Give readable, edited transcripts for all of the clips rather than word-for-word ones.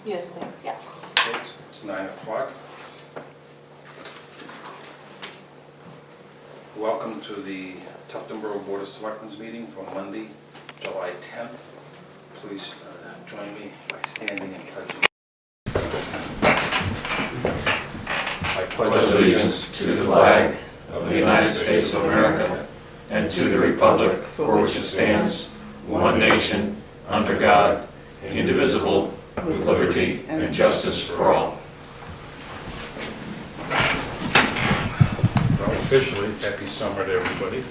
Yes, thanks, yeah. Okay, it's 9 o'clock. Welcome to the Tuftonboro Board of Selectmen's meeting for Monday, July 10th. Please join me by standing and pledging. I pledge allegiance to the flag of the United States of America and to the republic for which it stands, one nation, under God, indivisible, with liberty and justice for all. Well, officially, happy summer to everybody.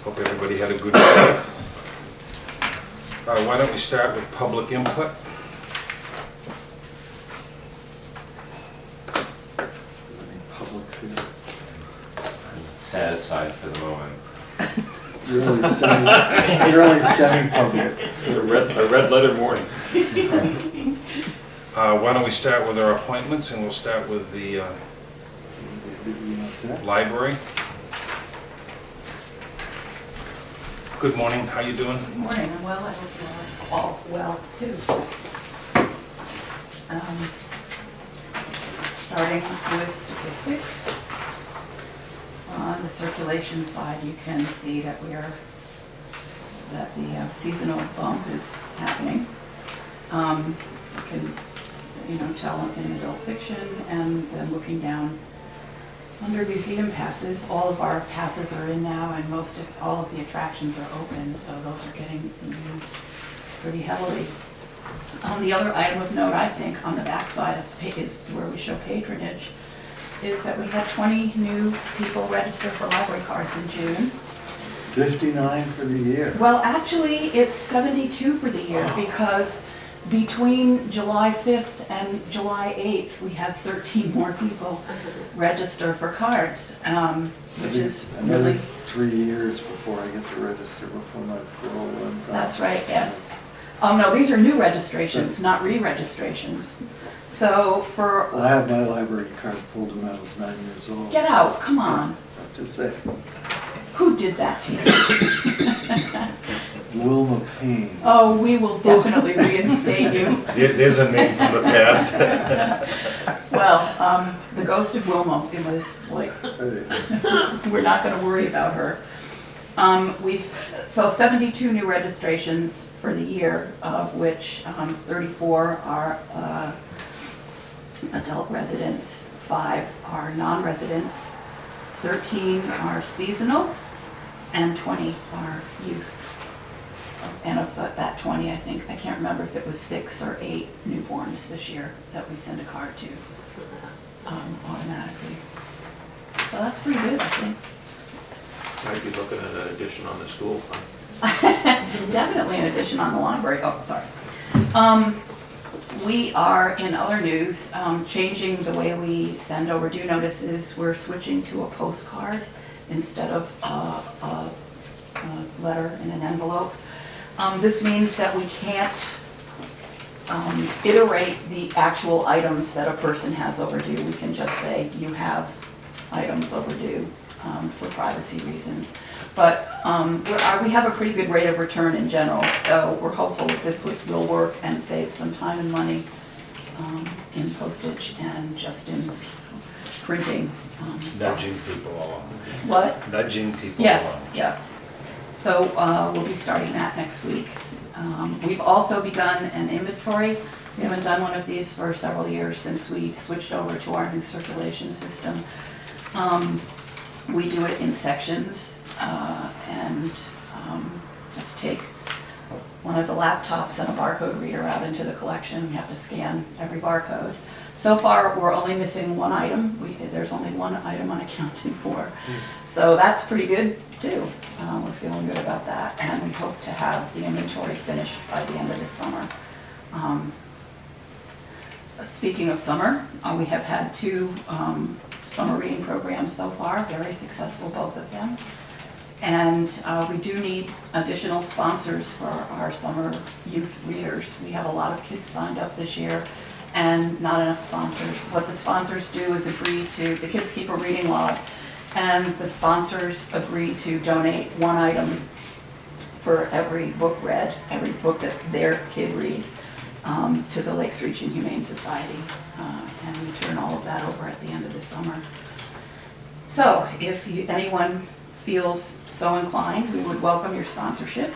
Hope everybody had a good day. Why don't we start with public input? Satisfied for the moment. You're only semi-public. It's a red letter morning. Why don't we start with our appointments, and we'll start with the library. Good morning, how you doing? Good morning, I'm well, I hope you're all well too. Starting with statistics. On the circulation side, you can see that the seasonal bump is happening. You can, tell in adult fiction, and then looking down under museum passes, all of our passes are in now, and all of the attractions are open, so those are getting used pretty heavily. The other item of note, I think, on the back side is where we show patronage, is that we had 20 new people register for library cards in June. 59 for the year. Well, actually, it's 72 for the year, because between July 5th and July 8th, we had 13 more people register for cards, which is another really... 3 years before I get to register, before my parole runs out. That's right, yes. Oh, no, these are new registrations, not re-registrations. So for... I had my library card pulled when I was 9 years old. Get out, come on. I'm just saying. Who did that to you? Wilma Payne. Oh, we will definitely reinstate you. There's a name from the past. Well, the ghost of Wilma, it was like, we're not going to worry about her. So 72 new registrations for the year, of which 34 are adult residents, 5 are non-residents, 13 are seasonal, and 20 are youth. And of that 20, I can't remember if it was 6 or 8 newborns this year that we send a card to automatically. So that's pretty good, I think. Might be looking at an addition on the school. Definitely an addition on the library. Oh, sorry. We are, in other news, changing the way we send overdue notices. We're switching to a postcard instead of a letter in an envelope. This means that we can't iterate the actual items that a person has overdue. We can just say, you have items overdue for privacy reasons. But we have a pretty good rate of return in general, so we're hopeful that this will work and save some time and money in postage and just in printing. Nudging people along. What? Nudging people Yes, along. yeah. So we'll be starting that next week. We've also begun an inventory. We haven't done one of these for several years since we switched over to our new circulation system. We do it in sections and just take one of the laptops and a barcode reader out into the collection. We have to scan every barcode. So far, we're only missing one item. There's only one item unaccounted for. So that's pretty good, too. We're feeling good about that, and we hope to have the inventory finished by the end of this summer. Speaking of summer, we have had 2 summer reading programs so far, very successful, both of them. And we do need additional sponsors for our summer youth readers. We have a lot of kids signed up this year and not enough sponsors. What the sponsors do is the kids keep a reading log, and the sponsors agree to donate 1 item for every book read, every book that their kid reads. to the Lakes Region Humane Society, and we turn all of that over at the end of the summer. So if anyone feels so inclined, we would welcome your sponsorship.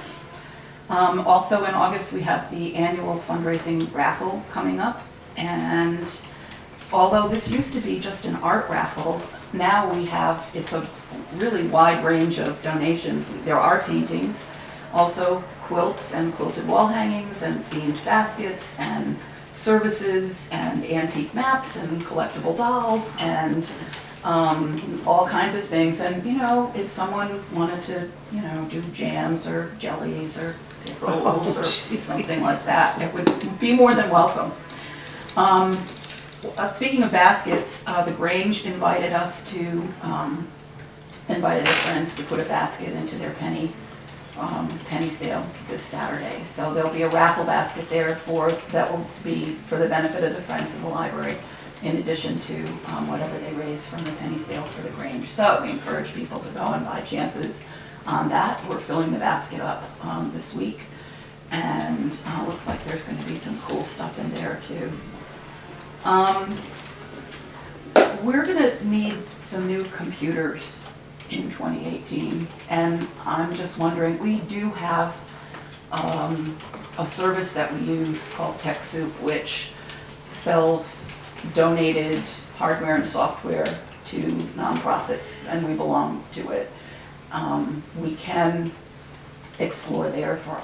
Also in August, we have the annual fundraising raffle coming up, and although this used to be just an art raffle, now it's a really wide range of donations. There are paintings, also quilts and quilted wall hangings and themed baskets and services and antique maps and collectible dolls and all kinds of things. And, if someone wanted to, do jams or jellies or rolls or something like that, it would be more than welcome. Speaking of baskets, the Grange invited their friends to put a basket into their penny sale this Saturday. So there'll be a raffle basket there that will be for the benefit of the Friends of the Library, in addition to whatever they raise from the penny sale for the Grange. So we encourage people to go and buy chances on that. We're filling the basket up this week, and looks like there's going to be some cool stuff in there too. We're going to need some new computers in 2018, and I'm just wondering, we do have a service that we use called TechSoup, which sells donated hardware and software to nonprofits, and we belong to it. We can explore there for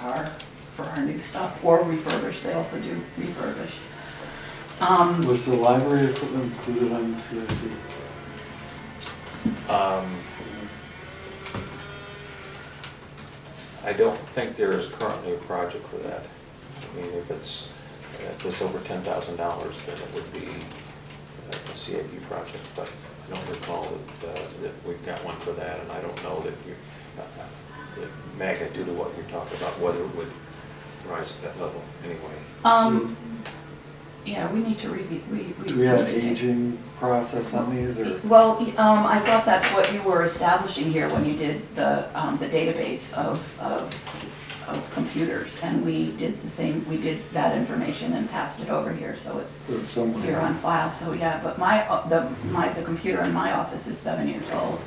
our new stuff, or refurbish. They also do refurbish. Was the library equipment included on the CIP? I don't think there is currently a project for that. I mean, if it's over $10,000, then it would be a CIP project, but I don't recall that we've got one for that, and I don't know that the magnitude of what you're talking about, whether it would rise to that level anyway. Yeah, we need to review. Do we have an aging process on these, or? Well, I thought that's what you were establishing here when you did the database of computers, and we did the same. We did that information and passed it over here, so it's here on file. So yeah, but the computer in my office is 7 years old,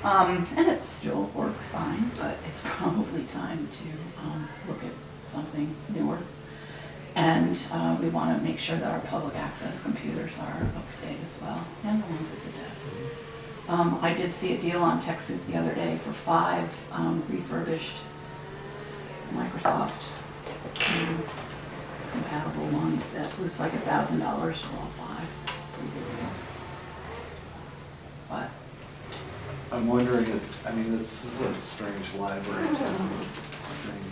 and it still works fine. But it's probably time to look at something newer. And we want to make sure that our public access computers are up to date as well, and the ones at the desk. I did see a deal on TechSoup the other day for 5 refurbished Microsoft compatible ones. That was like $1,000 for all 5. Pretty good deal. But I'm wondering this is a strange library town thing.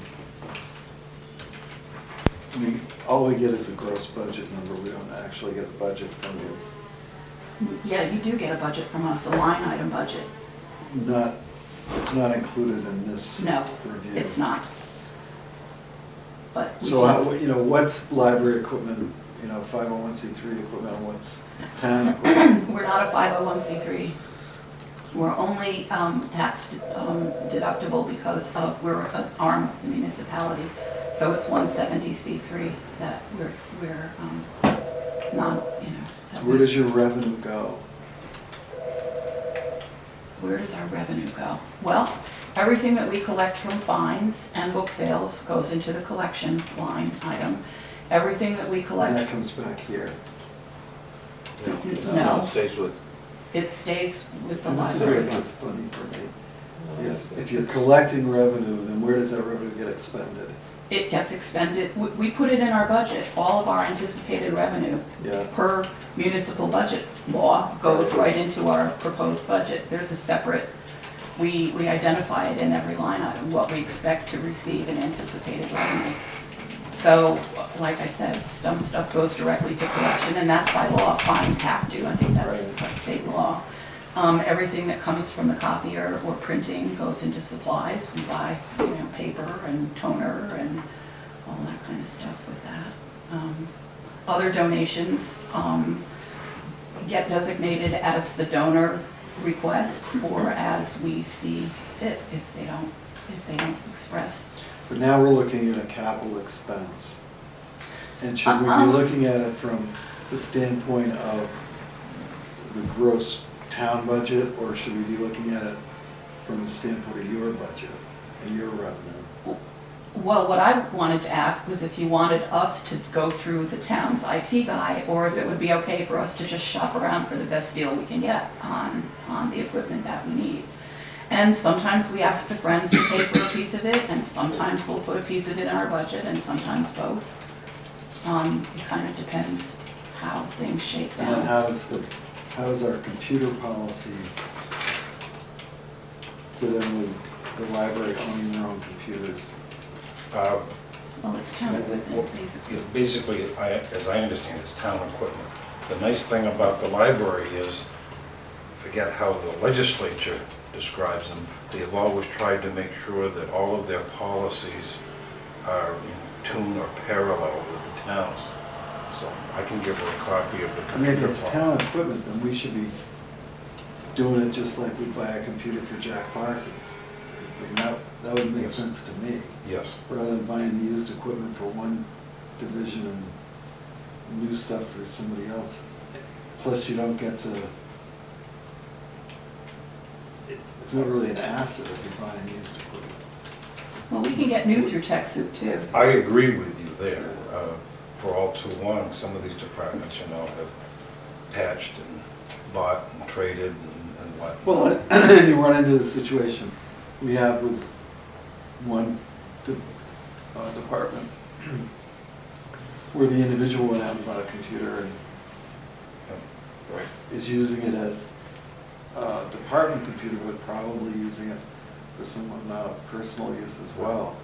All we get is a gross budget number. We don't actually get a budget from you. yeah, you do get a budget from us, a line item budget. It's not included in this review. No, it's not. But we So can- what's library equipment? 501c3 equipment. What's town equipment? We're not a 501c3. We're only tax deductible because we're an arm of the municipality. So it's 170c3 that we're not, So where does your revenue go? Where does our revenue go? Well, everything that we collect from fines and book sales goes into the collection line item. Everything that we And collect, that comes back here. No. It stays with, it stays with the This is where library. it gets funny for me. If you're collecting revenue, then where does that revenue get expended? It gets expended, we put it in our budget. All of our anticipated revenue Yeah. per municipal budget law goes right into our proposed budget. There's a separate, we identify it in every line item, what we expect to receive in anticipated revenue. So, like I said, some stuff goes directly to collection, and that's by law. Fines have to, I think that's state law. Everything that comes from the copier or printing goes into supplies. We buy, paper and toner and all that kind of stuff with that. Other donations get designated as the donor requests or as we see fit if they don't express. But now we're looking at a capital expense. And should we be looking at it from the standpoint of the gross town budget, or should we be looking at it from the standpoint of your budget and your revenue? Well, what I wanted to ask was if you wanted us to go through the town's IT guy, or if it would be okay for us to just shop around for the best deal we can get on the equipment that we need. And sometimes we ask the friends to pay for a piece of it, and sometimes we'll put a piece of it in our budget, and sometimes both. It kind of depends how things shake And then down. how does our computer policy fit in with the library owning their own computers? Well, it's town equipment, basically. Basically, as I understand, it's town equipment. The nice thing about the library is, forget how the legislature describes them, they have always tried to make sure that all of their policies are in tune or parallel with the towns. So I can give her a copy of the I mean, if computer it's policy. town equipment, then we should be doing it just like we buy a computer for Jack Parsons. I mean, that would make Yes. sense to me, Yes, rather than buying used equipment for one division and new stuff for somebody else. Plus, you don't get to, it's not really an asset if you're buying used equipment. Well, we can get new through TechSoup too. I agree with you there. For all too long, some of these departments, have patched and bought and traded and what. Well, and you run into the situation we have with one department where the individual went out and bought a computer and Right. is using it as a department computer, but probably using it for some personal use as well.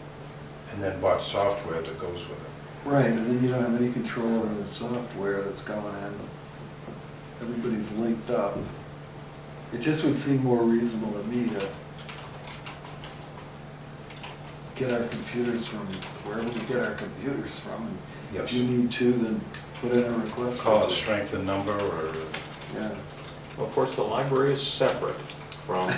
And then bought software that goes with it. Right, and then you don't have any control over the software that's going in. Everybody's linked up. It just would seem more reasonable to me to get our computers from wherever we get our computers from. And Yes. if you need to, then put in a request. Call it strength in number or, Yeah. Well, of course, the library is separate from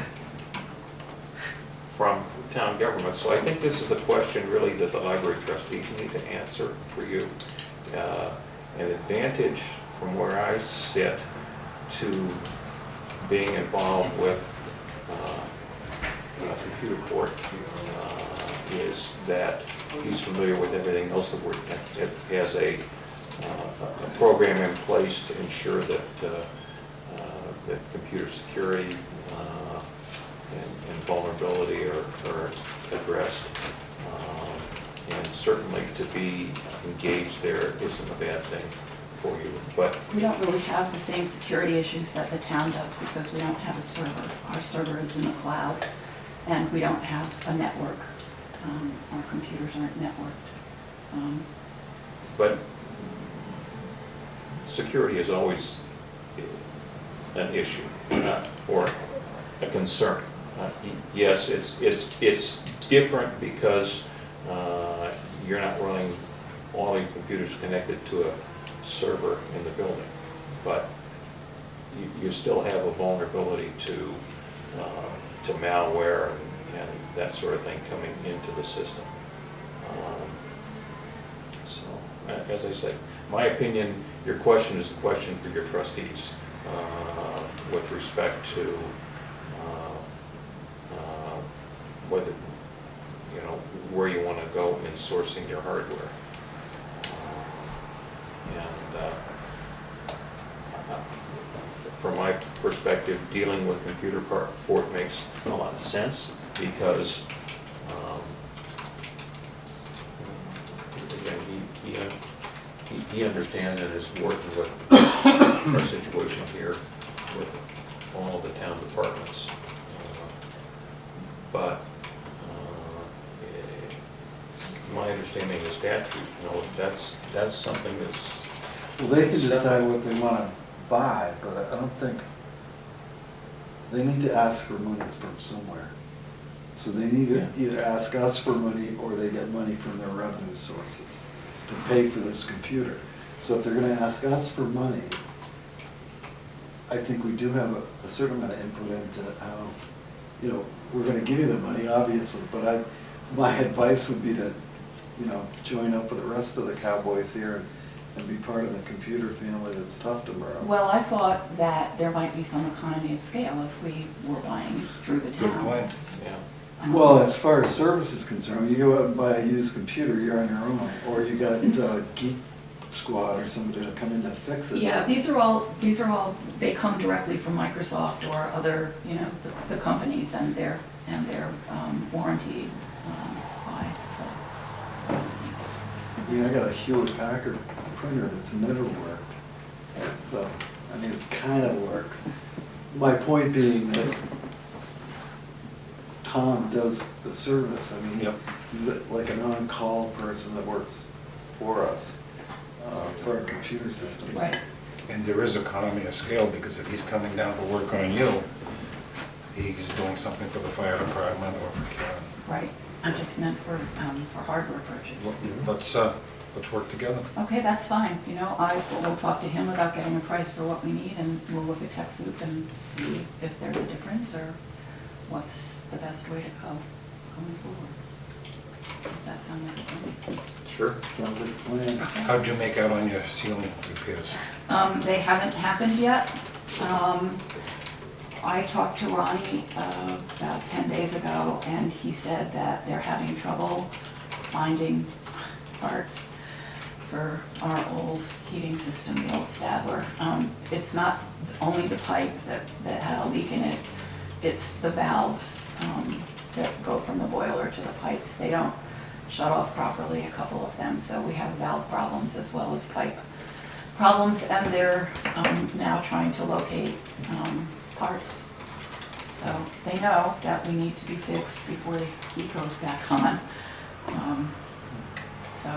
town government, so I think this is a question really that the library trustees need to answer for you. An advantage from where I sit to being involved with computer court is that he's familiar with everything else that it has a program in place to ensure that that computer security and vulnerability are addressed. And certainly to be engaged there isn't a bad thing for you. But We don't really have the same security issues that the town does because we don't have a server. Our server is in the cloud, and we don't have a network. Our computers aren't networked. But security is always an issue or a concern. Yes, it's different because you're not running all your computers connected to a server in the building, but you still have a vulnerability to malware and that sort of thing coming into the system. So, as I said, my opinion, your question is a question for your trustees with respect to whether, where you want to go in sourcing your hardware. From my perspective, dealing with computer port makes a lot of sense because again, he understands and is working with our situation here with all of the town departments. But my understanding of the statute, that's something that's. Well, they can decide what they want to buy, but I don't think, they need to ask for money from somewhere. So they need to either ask us for money or they get money from their revenue sources to pay for this computer. So if they're going to ask us for money, I think we do have a certain amount of input into how, we're going to give you the money, obviously, but my advice would be to you know, join up with the rest of the cowboys here and be part of the computer family that's Tuftonboro. Well, I thought that there might be some economy of scale if we were buying through the Good town. point. Yeah. Well, as far as service is concerned, you go out and buy a used computer, you're on your own, or you got Geek Squad or somebody to come in to fix it. Yeah, these are all, they come directly from Microsoft or other, you know, the companies and their warranty by the companies. Yeah, I got a Hewlett Packard printer that's never worked. So, I mean, it kind of works. My point being that Tom does the service. I mean, Yep. he's like an on-call person that works for us, for our computer systems. Right. And there is economy of scale, because if he's coming down to work on you, he's doing something for the fire department or for Karen. Right, I just meant for hardware purchase. Let's work together. Okay, that's fine, you know, we'll talk to him about getting a price for what we need, and we'll look at TechSoup and see if there's a difference, or what's the best way to go going forward. Does that sound like a plan? Sure. Sounds like a plan. How'd you make out on your ceiling repairs? They haven't happened yet. I talked to Ronnie about 10 days ago, and he said that they're having trouble finding parts for our old heating system, the old Stadler. It's not only the pipe that had a leak in it, it's the valves that go from the boiler to the pipes. They don't shut off properly, a couple of them, so we have valve problems as well as pipe problems, and they're now trying to locate parts. So they know that we need to be fixed before the heat goes back on. So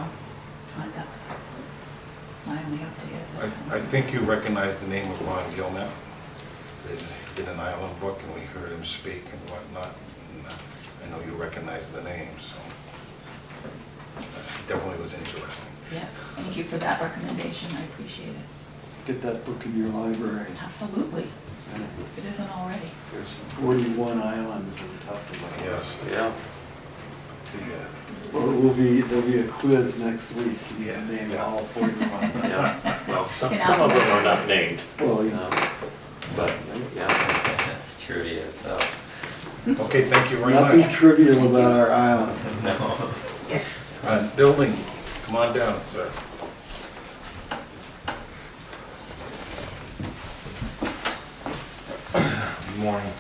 that's my only update at this point. I think you recognize the name of Ron Gilnet. There's been an Island book, and we heard him speak and whatnot. And I know you recognize the name, so it definitely was interesting. Yes, thank you for that recommendation, I appreciate it. Get that book in your library. Absolutely, if it isn't already. There's 41 islands in Tuftonboro. Yes. Yeah. Well, there'll be a quiz next week. You Yeah. can name all 41. Yeah. Well, some In of them alphabet. are not named, Well, you know, but, yeah. That's trivia itself. Okay, thank you there's very nothing much. trivial about our islands. No. Building, come on down, sir. Good morning.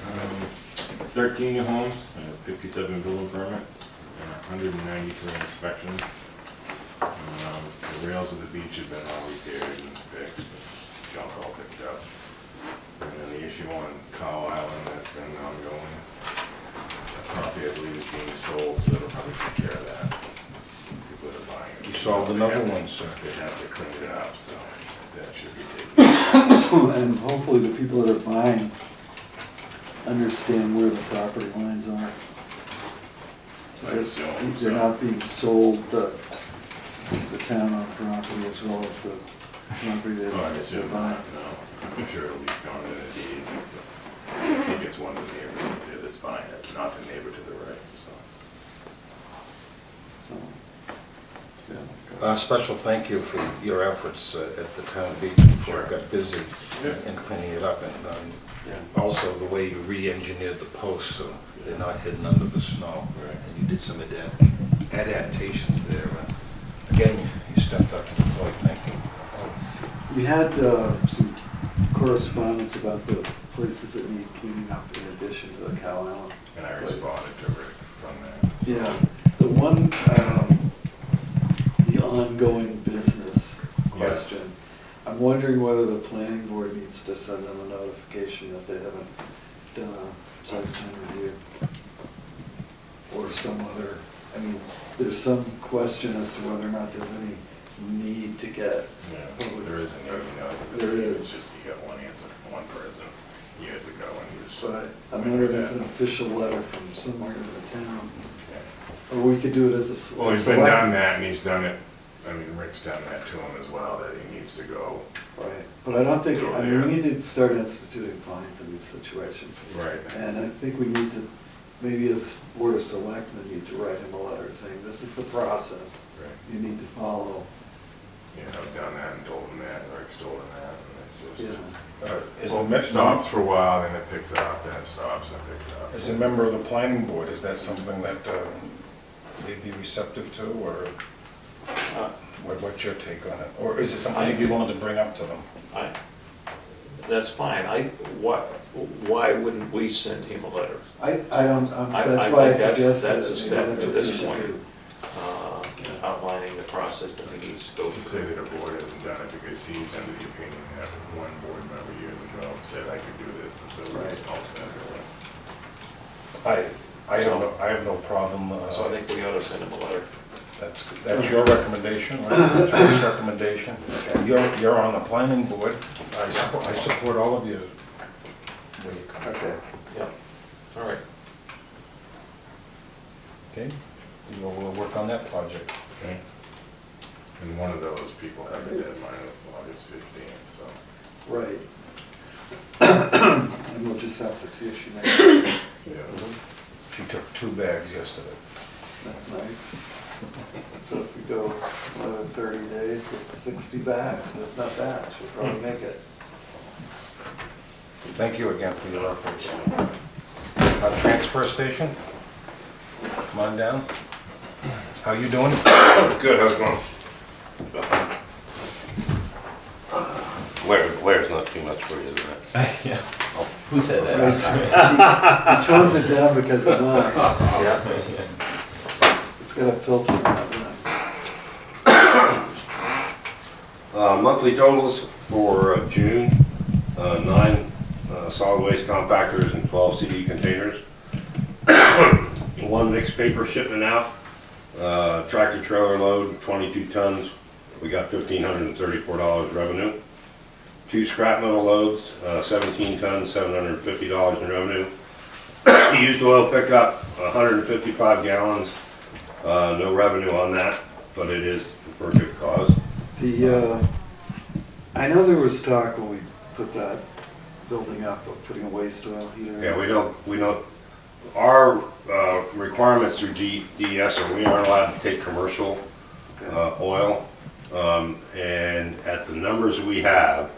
13 new homes, 57 building permits, and 193 inspections. The rails of the beach have been all repaired and fixed, junk all picked up. And then the issue on Cow Island that's been ongoing. That property, I believe, is being sold, so they'll probably take care of that. People that are buying it. You solved another one, sir. They have to clean it up, so that should be taken care of. And hopefully the people that are buying understand where the property lines are. So I assume they're so. not being sold the town-owned property as well as the property that Well, I they're assume buying. not, no. I'm sure it'll be found in a deed. I think it's one of the neighbors up there that's buying it, not the neighbor to the right, so. So, Special thank you for your efforts at the town beach before it Sure. got busy Yeah. in cleaning it up. And Yeah. also the way you re-engineered the posts so they're not hidden under the snow. Right. And you did some adaptations there. Again, you stepped up to the plate, thank you. we had some correspondence about the places that need cleaning up in addition to the Cow Island. And I place. responded to Rick from that. so. Yeah, the one, the ongoing business question. I'm wondering whether the planning board needs to send them a notification that they haven't done a site plan review. Or some other, I mean, there's some question as to whether or not there's any need to get. Yeah, there is a need, you know, because There it's is. just, you got one answer from one person years ago, and he was. But I'm wondering if an official letter from somewhere in the town, Okay. or we could do it as a. Well, he's select- been done that, and he's done it, I mean, Rick's done that to him as well, that he needs to go. Right, but I don't think, I mean, Go we there. need to start instituting fines in these situations. Right. And I think we need to maybe as Board of Selectmen need to write him a letter saying, this is the process Right. you need to follow. Yeah, I've done that and told them that, or told them that, and Yeah. it's Is just, the it stops for a while, then it picks up, then it stops and it picks up. As a member of the planning board, is that something that they'd be receptive to, or what's your take on it? Or is it something you'd be willing to bring up to them? That's fine. Why wouldn't we send him a letter? I don't, I that's why I think suggested. that's a it. step Maybe that's at what this we should point. do. Outlining the process that he needs to go To say through. that a board hasn't done it because he's under the opinion that one board member years ago said I could do this, and so it's all set. I have no problem. So I think we ought to send him a letter. That's your recommendation, right? That's Rick's recommendation. And you're on the planning board. I support all of you. Where you come. Okay. Yep. All right. Okay, we'll work on that project. Okay. And one of those people have a deadline of August 15th, so. Right. And we'll just have to see if she makes it. Yeah. She took 2 bags yesterday. That's nice. So if we go another 30 days, it's 60 bags. That's not bad. She'll probably make it. Thank you again for your efforts. Transfer station, come on down. How you doing? Good, how's it going? Blair's not too much for you, is it? Yeah. Who said that? Right. He tones it down because of mine. Yeah. It's got a filter on it. Monthly totals for June, 9 solid waste compactors and 12 CD containers. 1 mixed paper shipment out, tractor trailer load, 22 tons. We got $1,534 revenue. 2 scrap metal loads, 17 tons, $750 in revenue. Used oil pickup, 155 gallons. No revenue on that, but it is for a good cause. I know there was talk when we put that building up of putting a waste oil heater. Yeah, we don't, our requirements through DES are we aren't allowed to take commercial oil. And at the numbers we have,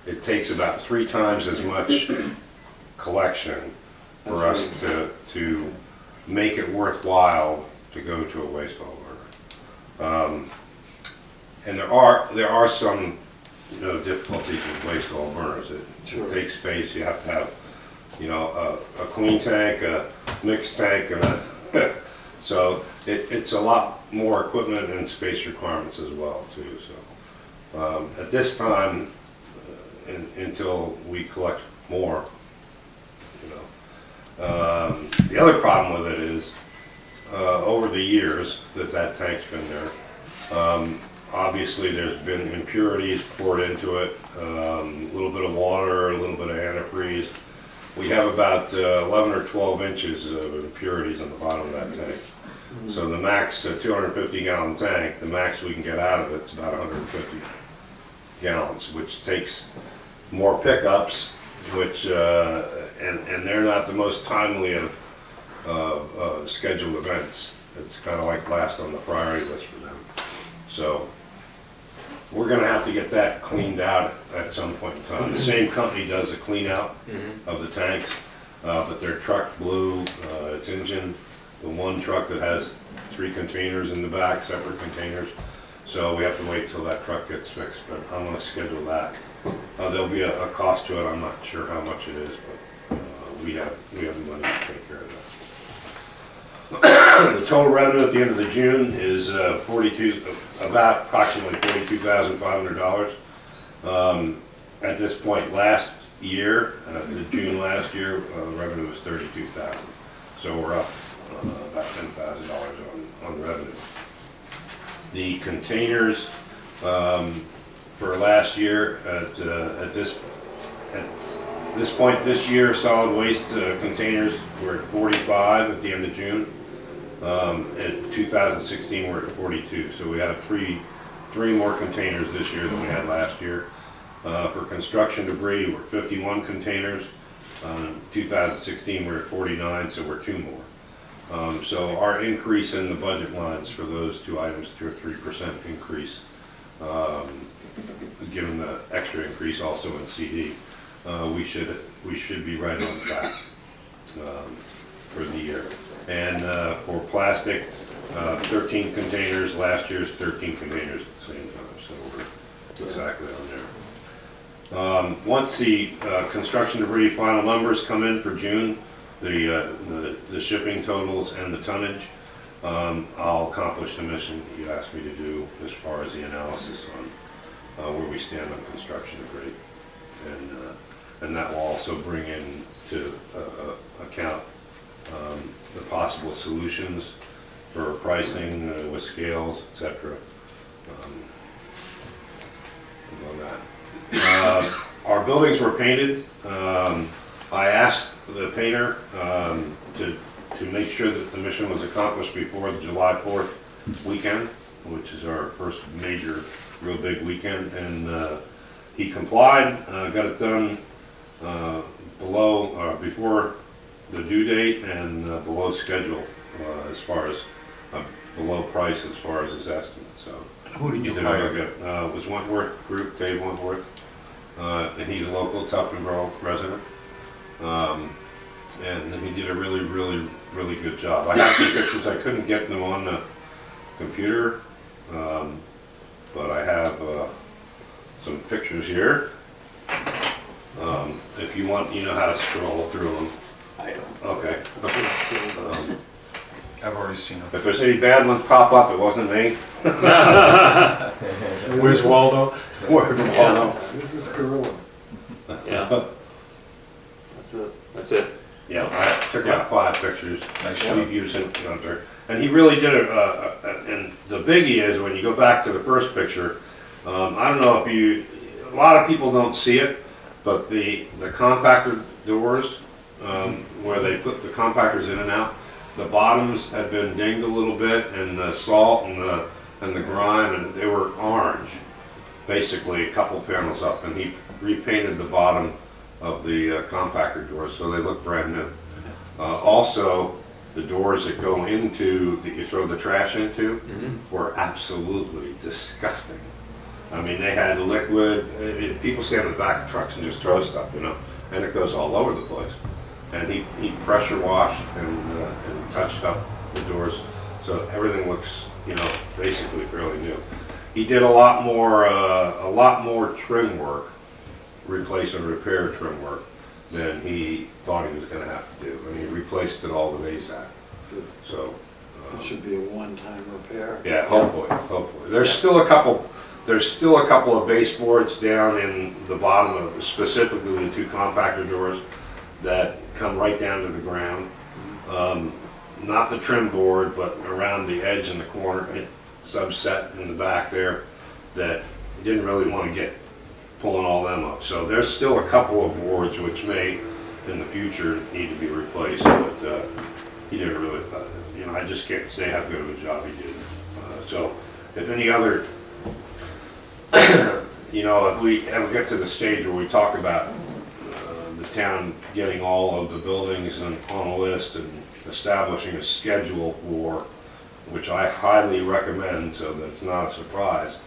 it takes about 3 times as much collection for us to make it worthwhile to go to a waste oil burner. And there are some difficulties with waste oil burners. It takes space. You have to have a clean tank, a mixed tank, and so it's a lot more equipment and space requirements as well too. So at this time, until we collect more, the other problem with it is over the years that tank's been there. Obviously, there's been impurities poured into it, a little bit of water, a little bit of antifreeze. We have about 11 or 12 inches of impurities on the bottom of that tank. So the max 250 gallon tank, the max we can get out of it's about 150 gallons, which takes more pickups, which and they're not the most timely of scheduled events. It's kind of like last on the priority list for them. So we're going to have to get that cleaned out at some point in time. The same company does the clean out of the tanks, but their truck blew its engine. The one truck that has 3 containers in the back, separate containers. So we have to wait till that truck gets fixed, but I'm going to schedule that. There'll be a cost to it. I'm not sure how much it is, but we have the money to take care of that. The total revenue at the end of the June is approximately $42,500. At this point last year, the June last year, revenue was $32,000. So we're up about $10,000 on revenue. The containers for last year at this point this year, solid waste containers were at 45 at the end of June. At 2016, we're at 42. So we have three more containers this year than we had last year. For construction debris, we're 51 containers. 2016, we're at 49, so we're 2 more. So our increase in the budget lines for those 2 items, 2 or 3% increase, given the extra increase also in CD, we should be right on track for the year. And for plastic, 13 containers, last year's 13 containers at the same time, so we're exactly on there. Once the construction debris final numbers come in for June, the shipping totals and the tonnage, I'll accomplish the mission that you asked me to do as far as the analysis on where we stand on construction debris. And that will also bring into account the possible solutions for pricing with scales, etc. On that. Our buildings were painted. I asked the painter to make sure that the mission was accomplished before the July 4th weekend, which is our first major, real big weekend, and he complied, got it done before the due date and below schedule as far as below price as far as his estimate. So Who did you did hire? very good. It was Wentworth Group, Dave Wentworth, and he's a local Tuftonboro resident. And he did a really good job. I have some pictures. I couldn't get them on the computer, but I have some pictures here. If you want, you know how to scroll through them. I don't. Okay. I've already seen them. If there's any bad ones pop up, it wasn't me. Where's Waldo? Where's Waldo? This is Gorilla. Yeah, That's it. that's it. Yeah, I took out 5 pictures. Nice We job. used him, and he really did it. And the biggie is when you go back to the first picture. I don't know if a lot of people don't see it, but the compactor doors, where they put the compactors in and out, the bottoms had been dinged a little bit, and the salt and the grime, and they were orange, basically a couple panels up, and he repainted the bottom of the compactor doors, so they look brand new. Also, the doors that go into, that you throw the trash into, were absolutely disgusting. I mean, they had liquid, people stand in the back of trucks and just throw stuff, you know, and it goes all over the place. And he pressure washed and touched up the doors, so everything looks, you know, basically fairly new. He did a lot more trim work, replace and repair trim work, than he thought he was going to have to do. And he replaced it all with AZAC. So It should be a one-time repair. yeah, hopefully. There's still a couple of baseboards down in the bottom of, specifically the 2 compactor doors that come right down to the ground. Not the trim board, but around the edge in the corner, subset in the back there, that didn't really want to get pulling all them up. So there's still a couple of boards which may, in the future, need to be replaced, but he did a really, you know, I just can't say how good of a job he did. So if any other, you know, if we ever get to the stage where we talk about the town getting all of the buildings on a list and establishing a schedule for, which I highly recommend so that it's not a surprise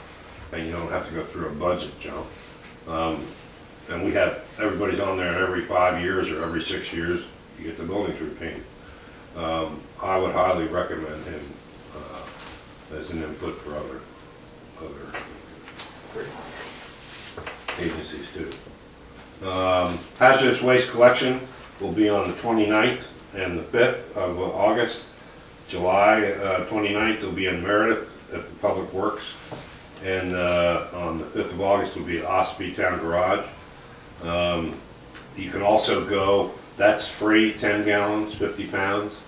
and you don't have to go through a budget jump. And we have, everybody's on there every 5 years or every 6 years, you get the buildings repainted. I would highly recommend him as an input for other agencies too. Hazardous waste collection will be on the 29th and the 5th of August. July 29th will be in Meredith at the Public Works, and on the 5th of August will be at Ossipee Town Garage. You can also go, that's free, 10 gallons, 50 pounds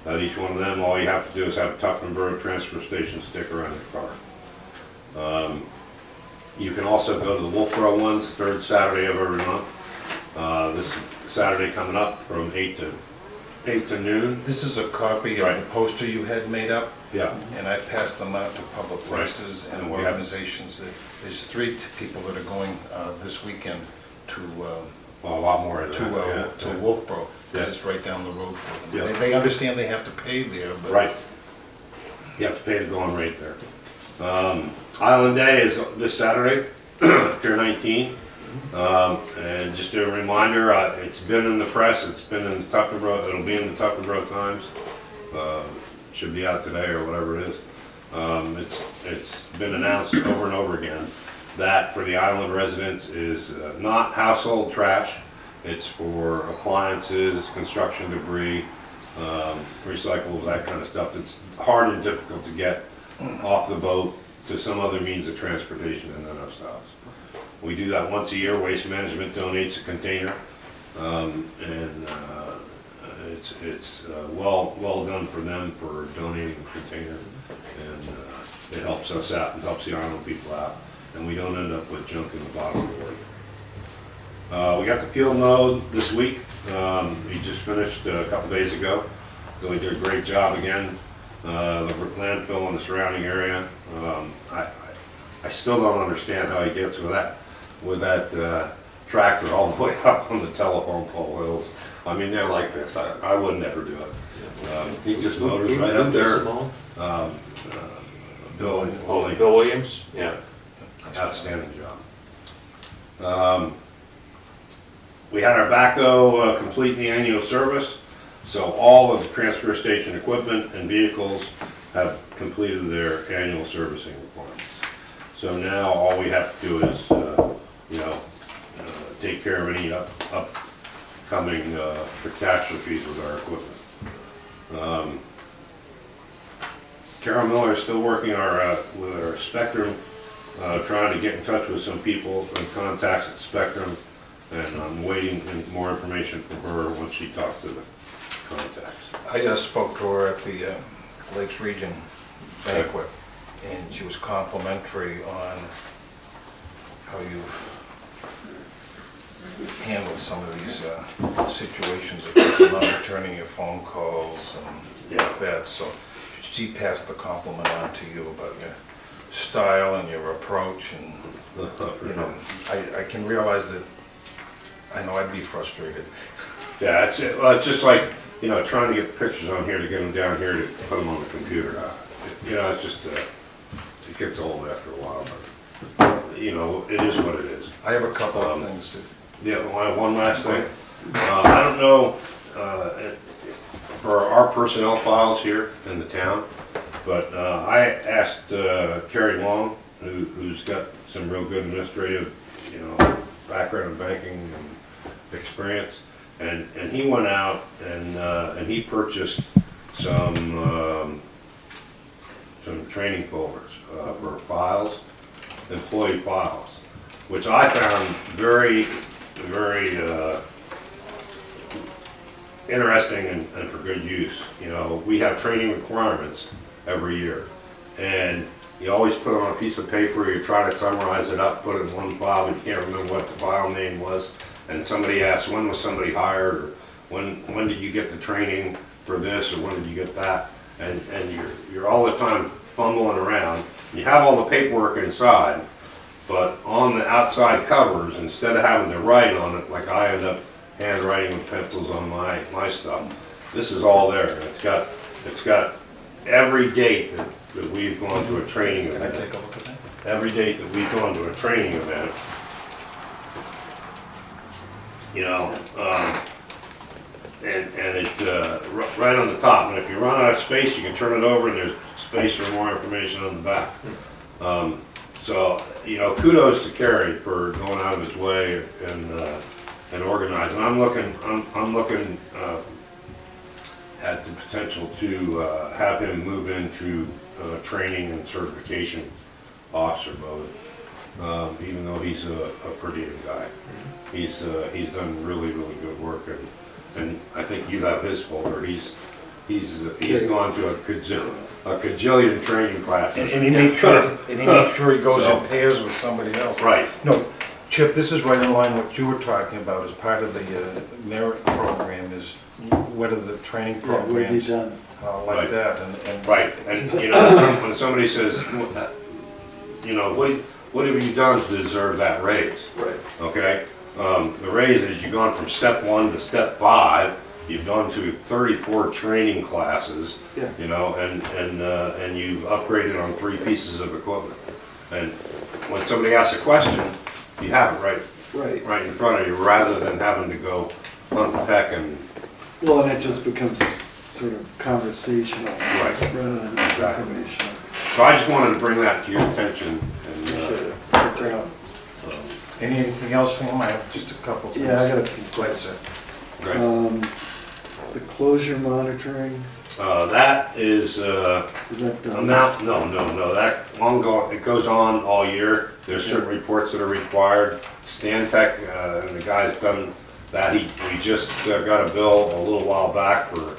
at each one of them. All you have to do is have a Tuftonboro transfer station sticker on your car. You can also go to the Wolfeboro ones, 3rd Saturday of every month. This Saturday coming up from 8 to noon. This is a copy of Right. the poster you had made up, Yeah. and I passed them out to public Right. places and And we have- organizations. There's 3 people that are going this weekend to a lot more of that. to yeah. Wolfeboro, because Yeah. it's right down the road for them. Yeah. They understand they have to pay there, but. Right. You have to pay the going rate there. Island Day is this Saturday, Pier 19. And just a reminder, it's been in the press, it's been in the Tuftonboro, it'll be in the Tuftonboro Times. Should be out today or whatever it is. It's been announced over and over again that for the island residents is not household trash. It's for appliances, construction debris, recyclables, that kind of stuff. It's hard and difficult to get off the boat to some other means of transportation and then ourselves. We do that once a year. Waste Management donates a container, and it's well done for them for donating a container, and it helps us out and helps the island people out, and we don't end up with junk in the bottom of the lake. We got the field mowed this week. We just finished a couple days ago. Really did a great job again. The landfill in the surrounding area. I still don't understand how he gets with that tractor all the way up on the telephone pole hills. I mean, they're like this. I would never do it. He just motors right up there. Bill Williams? Yeah. Outstanding job. We had our backhoe complete the annual service, so all of the transfer station equipment and vehicles have completed their annual servicing requirements. So now all we have to do is, take care of any upcoming catastrophes with our equipment. Carol Miller is still working with our Spectrum, trying to get in touch with some people and contacts at Spectrum, and I'm waiting more information from her once she talks to the contacts. I spoke to her at the Lakes Region banquet, and she was complimentary on how you've handled some of these situations of people not returning your phone calls and like that. So she passed the compliment on to you about your style and your approach, and I can realize that. I know I'd be frustrated. Yeah, it's just like, trying to get the pictures on here to get them down here to put them on the computer. It's just, it gets old after a while, but, it is what it is. I have a couple of things. Yeah, one last thing. I don't know, for our personnel files here in the town, but I asked Kerry Long, who's got some real good administrative, background in banking and experience, and he went out and he purchased some training folders for files, employee files, which I found very, very interesting and for good use. We have training requirements every year, and you always put it on a piece of paper, you try to summarize it up, put it in one file, but you can't remember what the file name was. And somebody asks, when was somebody hired, or when did you get the training for this, or when did you get that? And you're all the time fumbling around. You have all the paperwork inside, but on the outside covers, instead of having to write on it, like I end up handwriting with pencils on my stuff, this is all there. And it's got every date that we've gone to a training event. Can I take a look at that? Every date that we've gone to a training event. And it's right on the top. And if you run out of space, you can turn it over, and there's space for more information on the back. So kudos to Kerry for going out of his way and organizing. I'm looking at the potential to have him move into training and certification officer mode, even though he's a pretty good guy. He's done really good work, and I think you have his folder. He's gone to a cajillion training classes. And he makes sure he goes in pairs with somebody else. Right. No, Chip, this is right in line with what you were talking about as part of the merit program is what are the training Yeah, what have you programs done? like Right. that. And Right, and when somebody says, what have you done to deserve that raise? Right. Okay, the raise is you've gone from step 1 to step 5. You've gone to 34 training classes, Yeah. you know, and you've upgraded on 3 pieces of equipment. And when somebody asks a question, you have it right in front of you, rather than having to go hunt the peck and. Well, and it just becomes sort of conversational Right. rather than Exactly. informational. So I just wanted to bring that to your attention. And, Appreciate it. Good job. Anything else for him? I have just a couple things. Yeah, I got a few Go ahead, sir. Great. The closure monitoring, That is, is that done? amount, no, that ongoing, it goes on all year. There's certain reports that are required. Stantec, and the guy's done that. We just got a bill a little while back for,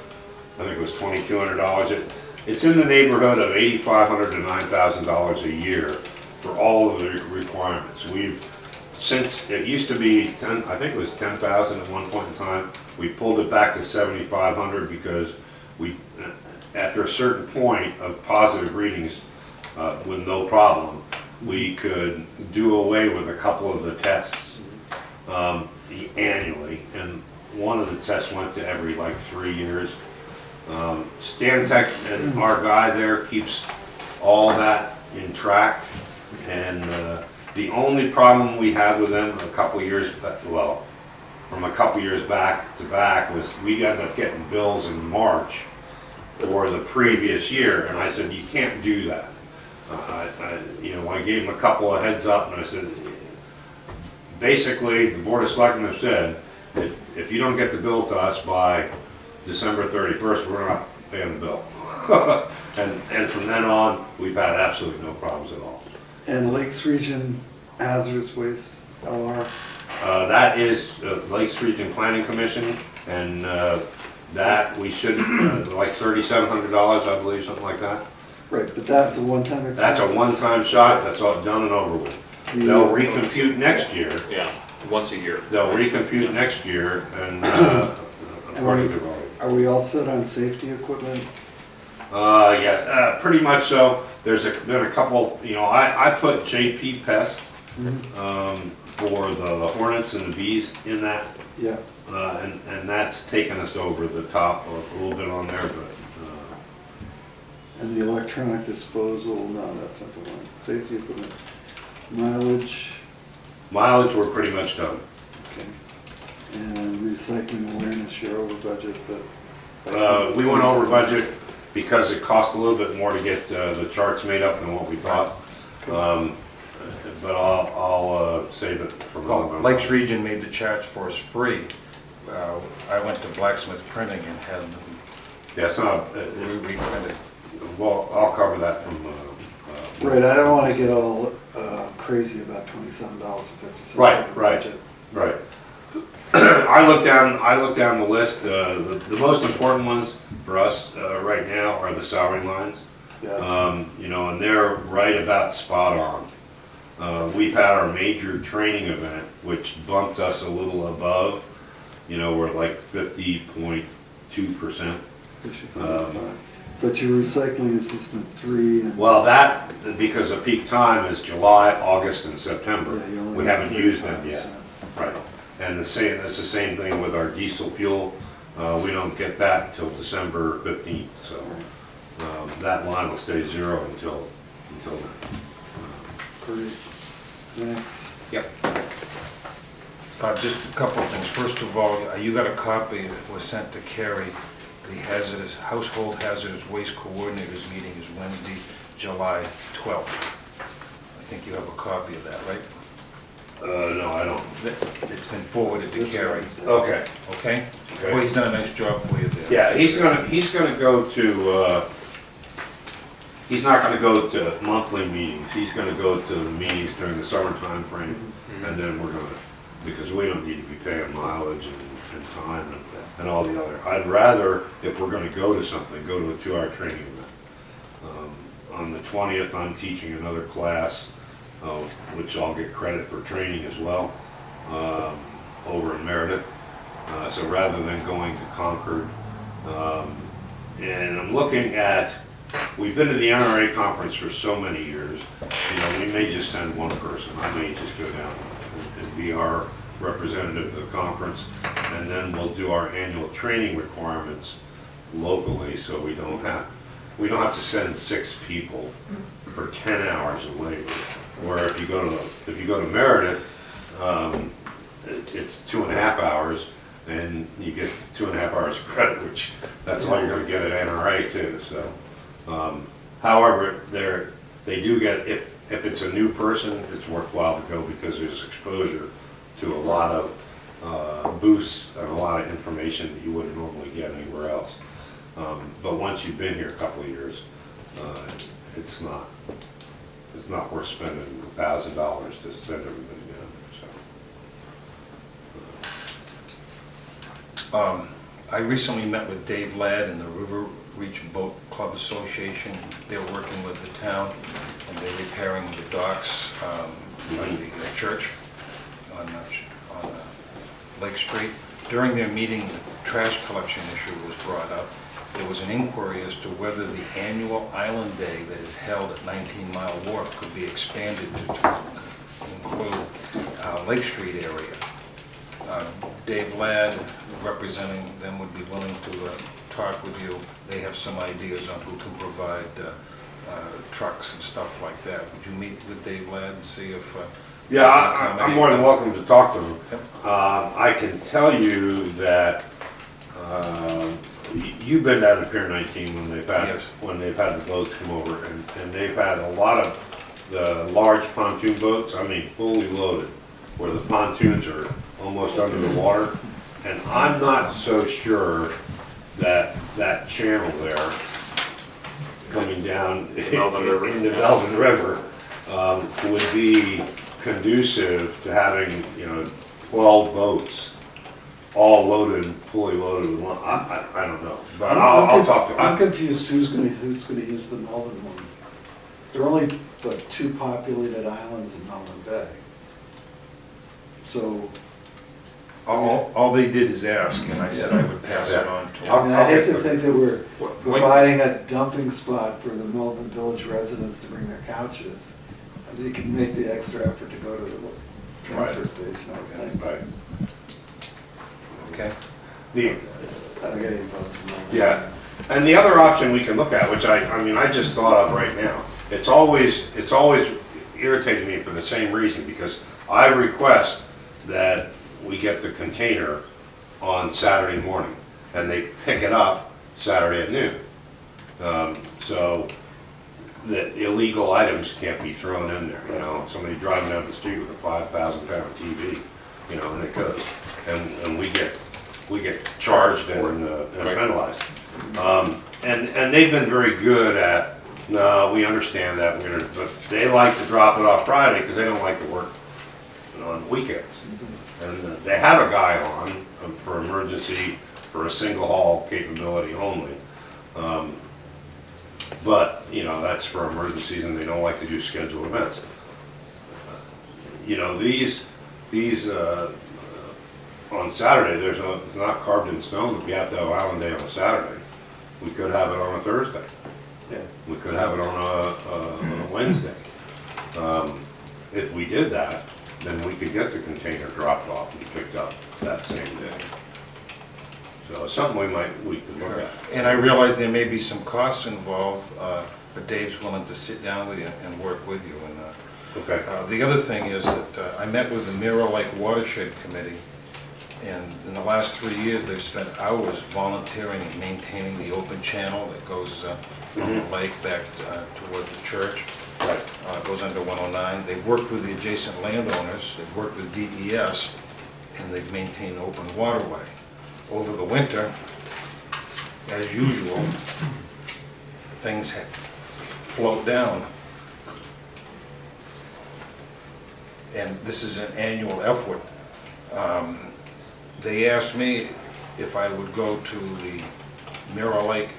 I think it was $2,200. It's in the neighborhood of $8,500 to $9,000 a year for all of the requirements. Since it used to be 10, I think it was 10,000 at one point in time, we pulled it back to 7,500 because after a certain point of positive readings, with no problem, we could do away with a couple of the tests annually, and one of the tests went to every like 3 years. Stantec and our guy there keeps all that in track, and the only problem we had with them a couple years, well, from a couple years back to back, was we ended up getting bills in March for the previous year, and I said, you can't do that. I gave them a couple of heads up, and I said, basically, the Board of Selectmen have said, if you don't get the bill to us by December 31st, we're not paying the bill. and from then on, we've had absolutely no problems at all. And Lakes Region Hazardous Waste, LR, That is Lakes Region Planning Commission, and that we should, like $3,700, I believe, something like that. right, but that's a one-time expense? That's a one-time shot, that's all done and over with. They'll recompute next year. Yeah, once a year. They'll recompute next year, and according to volume. Are we all set on safety equipment? Yeah, pretty much so. There's been a couple, I put JP Pest for the hornets and the bees in that, Yeah, and that's taken us over the top a little bit on there, but and the electronic disposal, no, that's not the one. Safety equipment, mileage, mileage we're pretty much done. okay. And recycling awareness, you're over budget, but. We went over budget because it cost a little bit more to get the charts made up than what we thought. But I'll save it for Well, November. Lakes Region made the charts for us free. I went to Blacksmith Printing and had them Yeah, it's not, reprinted. well, I'll cover that from. Right, I don't wanna get all crazy about $27.50. Right, over right. budget. Right. I looked down the list. The most important ones for us right now are the salary lines. Yeah, And they're right about spot on. We've had our major training event, which bumped us a little above. We're like 50.2%. we should be fine. But your recycling assistant 3 and. Well, that, because of peak time, is July, August, and September. Yeah, you only We got haven't used them yet. 35%. Right. And that's the same thing with our diesel fuel. We don't get that until December 15th, so that line will stay zero until then. Great, thanks. Yep. Just a couple of things. First of all, you got a copy that was sent to Carrie. The Household Hazardous Waste Coordinators meeting is Wednesday, July 12th. I think you have a copy of that, right? No, I don't. It's been forwarded to This Carrie. Wednesday. Okay. Okay? Okay. Well, he's done a nice job for you there. Yeah, he's gonna go to, he's not gonna go to monthly meetings. He's gonna go to the meetings during the summertime frame, and then we're gonna, because we don't need to be paying mileage and time and all the other. I'd rather, if we're gonna go to something, go to a 2-hour training event. On the 20th, I'm teaching another class, which I'll get credit for training as well, over in Meredith. So rather than going to Concord, and I'm looking at, we've been to the NRA conference for so many years, we may just send one person. I may just go down and be our representative of the conference, and then we'll do our annual training requirements locally, so we don't have to send 6 people for 10 hours of labor. Where if you go to Meredith, it's 2.5 hours, and you get 2.5 hours credit, which that's all you're going to get at NRA too. So, however, they do get, if it's a new person, it's worthwhile to go because there's exposure to a lot of booths and a lot of information that you wouldn't normally get anywhere else. But once you've been here a couple of years, it's not worth spending $1,000 to send everybody down there. So. I recently met with Dave Ladd in the River Reach Boat Club Association. They're working with the town, and they're repairing the docks on the church on Lake Street. During their meeting, the trash collection issue was brought up. There was an inquiry as to whether the annual Island Day that is held at 19 Mile Wharf could be expanded to include Lake Street area. Dave Ladd, representing them, would be willing to talk with you. They have some ideas on who can provide trucks and stuff like that. Would you meet with Dave Ladd and see if... Yeah, I'm more than welcome to talk to them. Yep. I can tell you that you've been down to Pier 19 when they've had Yes. the boats come over, and they've had a lot of the large pontoon boats. I mean, fully loaded, where the pontoons are almost under the water. And I'm not so sure that that channel there coming down into Melvin River would be conducive to having 12 boats all loaded, fully loaded with one. I don't know, but I'll talk to him. I'm confused who's gonna use the Melvin one. There are only like 2 populated islands in Melvin Bay. So, All they did is ask, and I said I would pass it on to I mean, I hate to them. think that we're When- providing a dumping spot for the Melvin Village residents to bring their couches. And they can make the extra effort to go to the transfer station, I would think. Right. Okay. I don't get any votes from Melvin. Yeah, and the other option we can look at, which I just thought of right now, it's always irritated me for the same reason, because I request that we get the container on Saturday morning, and they pick it up Saturday at noon. So that illegal items can't be thrown in there, somebody driving down the street with a 5,000-pound TV, and it goes, and we get charged and penalized. And they've been very good at, no, we understand that, but they like to drop it off Friday because they don't like to work on weekends. And they have a guy on for emergency, for a single haul capability only. But, that's for emergencies, and they don't like to do scheduled events. These on Saturday, it's not carved in stone that we have to have Island Day on a Saturday. We could have it on a Thursday. Yeah. We could have it on a Wednesday. If we did that, then we could get the container dropped off and picked up that same day. So it's something we could look at. And I realize there may be some costs involved, but Dave's willing to sit down with you and work with you. And Okay. the other thing is that I met with the Mirror Lake Watershed Committee, and in the last 3 years, they've spent hours volunteering and maintaining the open channel that goes from the lake back toward the church. Right. Goes under 109. They've worked with the adjacent landowners, they've worked with DES, and they've maintained the open waterway. Over the winter, as usual, things float down. And this is an annual effort. They asked me if I would go to the Mirror Lake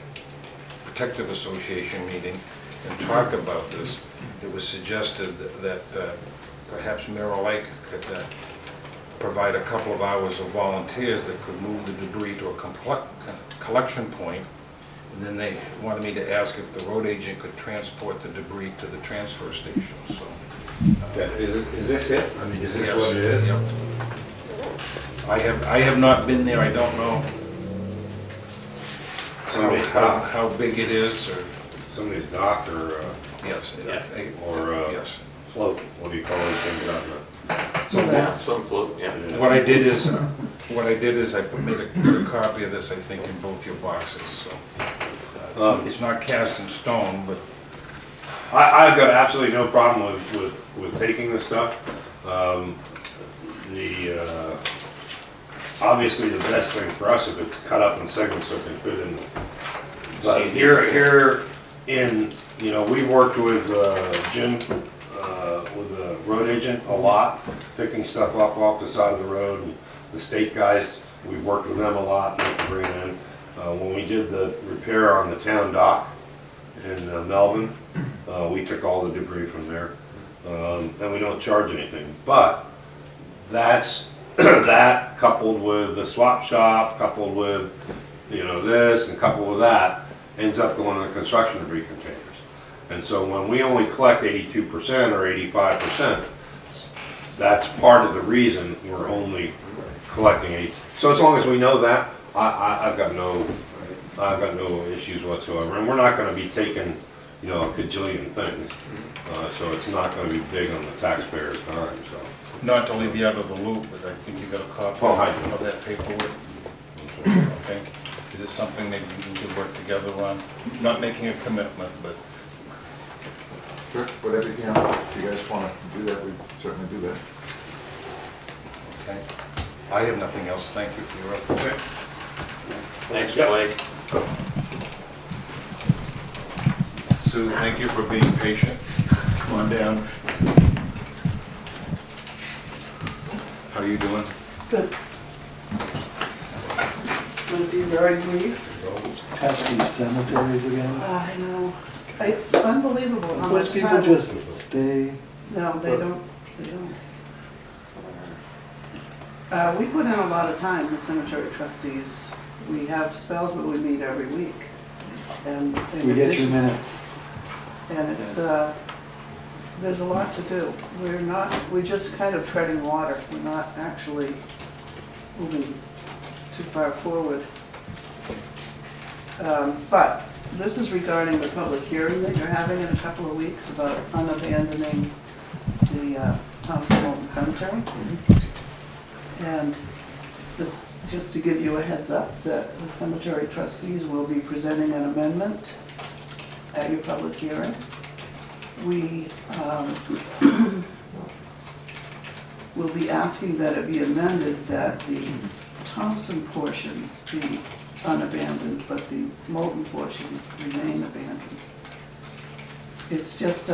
Protective Association meeting and talk about this. It was suggested that perhaps Mirror Lake could provide a couple of hours of volunteers that could move the debris to a collection point. And then they wanted me to ask if the road agent could transport the debris to the transfer station, so. Is this it? I mean, is this Yes. what it is? Yep. I have not been there, I don't know how big it is, or, Somebody's dock or, yes. Yes. float, what do you call those things out there? So Yeah, some float, yeah. what I did is I made a copy of this, I think, in both your boxes, so. It's not cast in stone, but I've got absolutely no problem with taking this stuff. Obviously the best thing for us if it's cut up in segments so it can fit in. But here in, you know, we've worked with Jim, with the road agent a lot, picking stuff up off the side of the road. And the state guys, we've worked with them a lot, they can bring it in. When we did the repair on the town dock in Melbourne, we took all the debris from there. And we don't charge anything. But that's that coupled with the swap shop, coupled with, you know, this and coupled with that, ends up going in the construction debris containers. And so when we only collect 82% or 85%, that's part of the reason we're only collecting 80. So as long as we know that, I've got no issues whatsoever. And we're not going to be taking, you know, a cajillion things. So it's not going to be big on the taxpayers' time, so. not to leave you out of the loop, but I think you got a copy Oh, hi. of that paperwork. Okay, is it something maybe we can work together on? Not making a commitment, but Sure, whatever, you know, if you guys want to do that, we certainly do that. okay. I have nothing else, thank you for your update. Thanks, Blake. Sue, thank you for being patient. Come on down. How are you doing? Good. Going to be very brief. Those pesky cemeteries again. I know. It's unbelievable how Those much people time. just stay. No, they don't. We put in a lot of time, the cemetery trustees. We have spells where we meet every week. And in We get your addition- minutes. And it's, there's a lot to do. We're just kind of treading water. We're not actually moving too far forward. But this is regarding the public hearing that you're having in a couple of weeks about unabandoning the Thompson-Moulton Cemetery. And this, just to give you a heads up, that the cemetery trustees will be presenting an amendment at your public hearing. We will be asking that it be amended that the Thompson portion be unabandoned, but the Moulton portion remain abandoned. It's just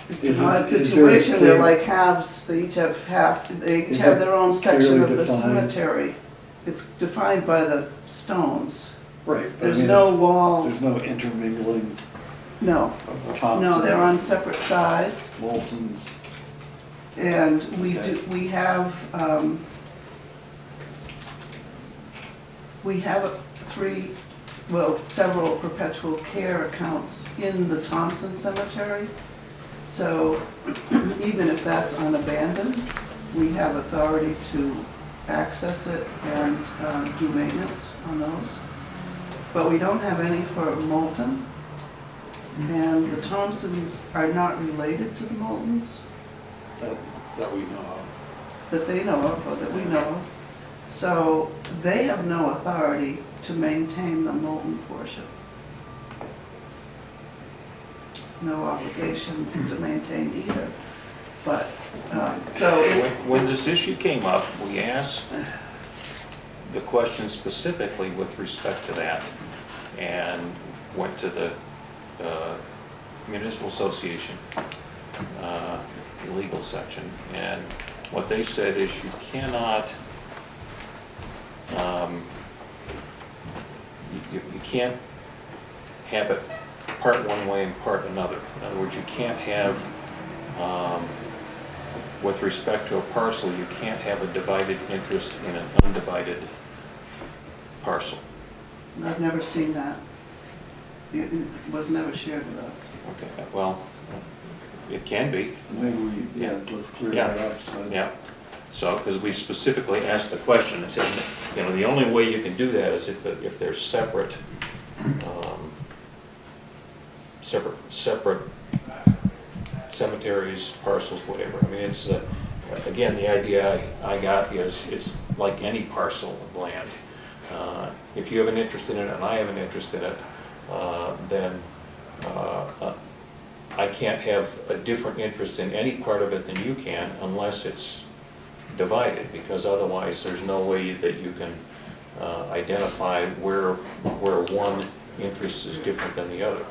it's an odd situation. They're like halves, they each have half, they each have their own section of the cemetery. It's defined by the stones. Right. but I There's mean, no it's- wall, There's no intermingling no, of Thompson. no, they're on separate sides. Moulton's. And we Okay. do, we have several perpetual care accounts in the Thompson Cemetery. So even if that's unabandoned, we have authority to access it and do maintenance on those. But we don't have any for Moulton. And the Thompsons are not related to the Moultons That we know of. that they know of, or that we know of. So they have no authority to maintain the Moulton portion. No obligation to maintain either. But, so it, When this issue came up, we asked the question specifically with respect to that, and went to the municipal association, the legal section, and what they said is you cannot, you can't have it part one way and part another. In other words, you can't have, with respect to a parcel, you can't have a divided interest in an undivided parcel. I've never seen that. It was never shared with us. Okay, well, it can be, Maybe we, let's clear Yeah. that up, so. yeah. So, because we specifically asked the question, and said, you know, the only way you can do that is if they're separate, separate cemeteries, parcels, whatever. I mean, it's, again, the idea I got is it's like any parcel of land. If you have an interest in it and I have an interest in it, then I can't have a different interest in any part of it than you can unless it's divided, because otherwise there's no way that you can identify where one interest is different than the other.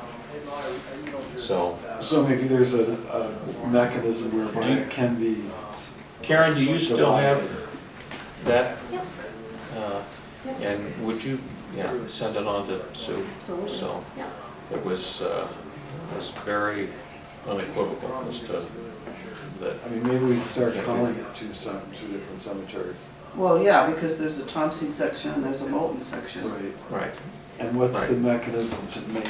So maybe there's a mechanism whereby it can be. Karen, do you still have that? Yep. And would you, send it on to Sue? Absolutely. So Yeah. it was very unequivocal as to that. I mean, maybe we start calling it two different cemeteries. Well, yeah, because there's a Thompson section and there's a Moulton section. Right. Right. And what's the Right. mechanism to make,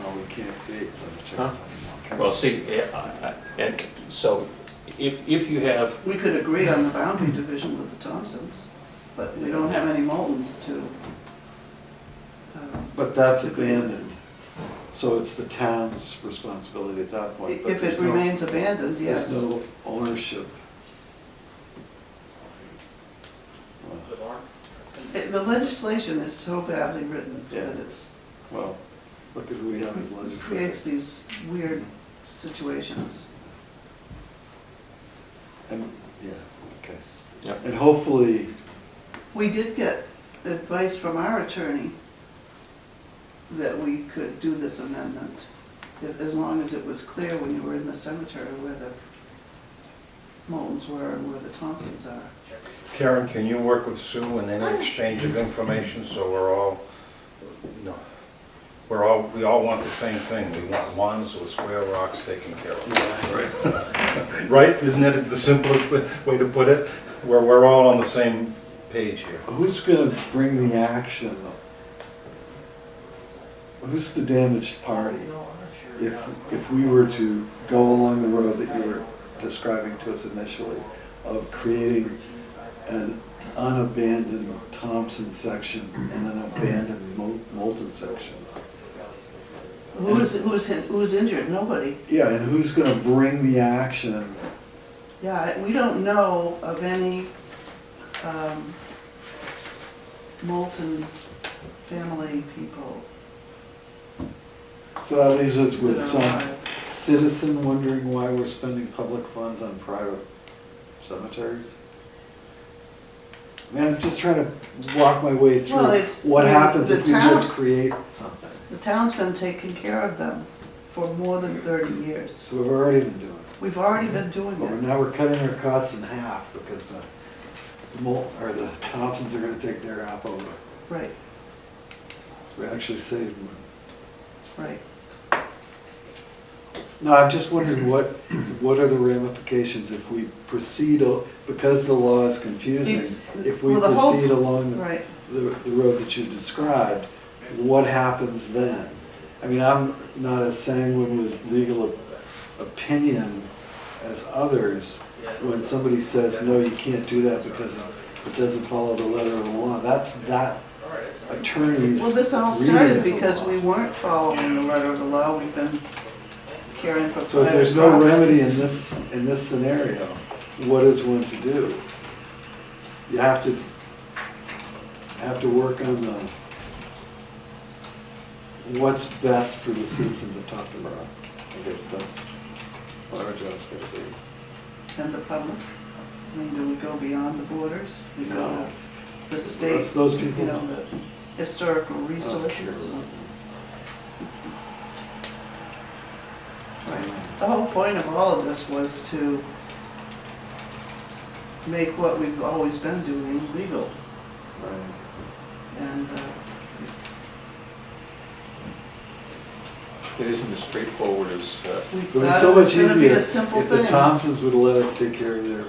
well, we can't create cemeteries anymore. can we? Well, see, and so if you have, We could agree on the boundary division with the Thompsons, but we don't have any Moultons to. But that's abandoned, so it's the town's responsibility at that point. But If it there's no- remains abandoned, yes. There's no ownership. The legislation is so badly written Yeah. that it's, Well, look at who we have as it creates legislators. these weird situations. And, yeah, okay. Yep. And hopefully, We did get advice from our attorney that we could do this amendment, as long as it was clear when you were in the cemetery where the Moultons were and where the Thompsons are. Karen, can you work with Sue in any exchange of information, so we're all, you know, we all want the same thing. We want lawns with square rocks taken care of. right, Right? Isn't it the simplest way to put it? Where we're all on the same page here. who's gonna bring the action? Who's the damaged party? If we were to go along the road that you were describing to us initially, of creating an unabandoned Thompson section and an abandoned Moulton section. Who's injured? Nobody. Yeah, and who's gonna bring the action? Yeah, we don't know of any Moulton family people So that leaves us with that are some alive. citizen wondering why we're spending public funds on private cemeteries. Man, I'm just trying to walk my way through Well, it's- what happens the if we town- just create something. The town's been taking care of them for more than 30 years. So we've already been doing it. We've already been doing But it. now we're cutting our costs in half because the Thompsons are gonna take their half over. Right, We actually saved money. right. No, I'm just wondering what are the ramifications if we proceed, because the law is confusing, It's- if we well, the whole- proceed along Right. the road that you described, what happens then? I mean, I'm not as sanguine with legal opinion as others. When somebody says, no, you can't do that because it doesn't follow the letter of the law, that's that attorney's. Well, this all reading started of the because law. we weren't following the letter of the law. We've been caring for So if private there's no remedy properties. in this scenario, what is one to do? You have to work on what's best for the citizens of Tuftonboro. I guess that's what our job's gonna be. And the public. I mean, do we go beyond the borders? We go No. to the state, It's those people you know, that. historical don't care resources. about Right. The whole point of all of this was to make what we've always been doing legal. them. Right. And it isn't as straightforward as, we But it's thought so it was much gonna be easier a simple if the thing. Thompsons would let us take care of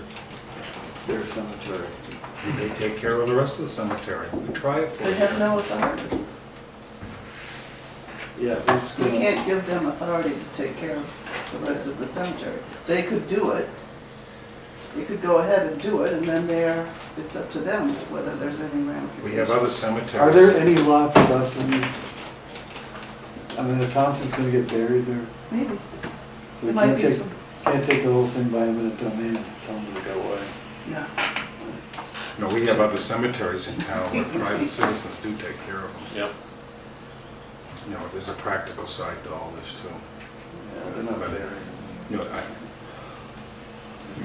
their cemetery. They take care of the rest of the cemetery. We try it for They you. have no authority. Yeah, we're just We gonna. can't give them authority to take care of the rest of the cemetery. They could do it, you could go ahead and do it, and then it's up to them whether there's any ramifications. We have other cemeteries. Are there any lots left in these? I mean, the Thompson's gonna get buried there, Maybe. so we There might can't be take, some. can't take the whole thing by eminent domain and tell them to go away. Yeah. No, we have other cemeteries in town where private citizens do take care of them. Yep. You know, there's a practical side to all this too. Yeah, they're not But, buried. You know,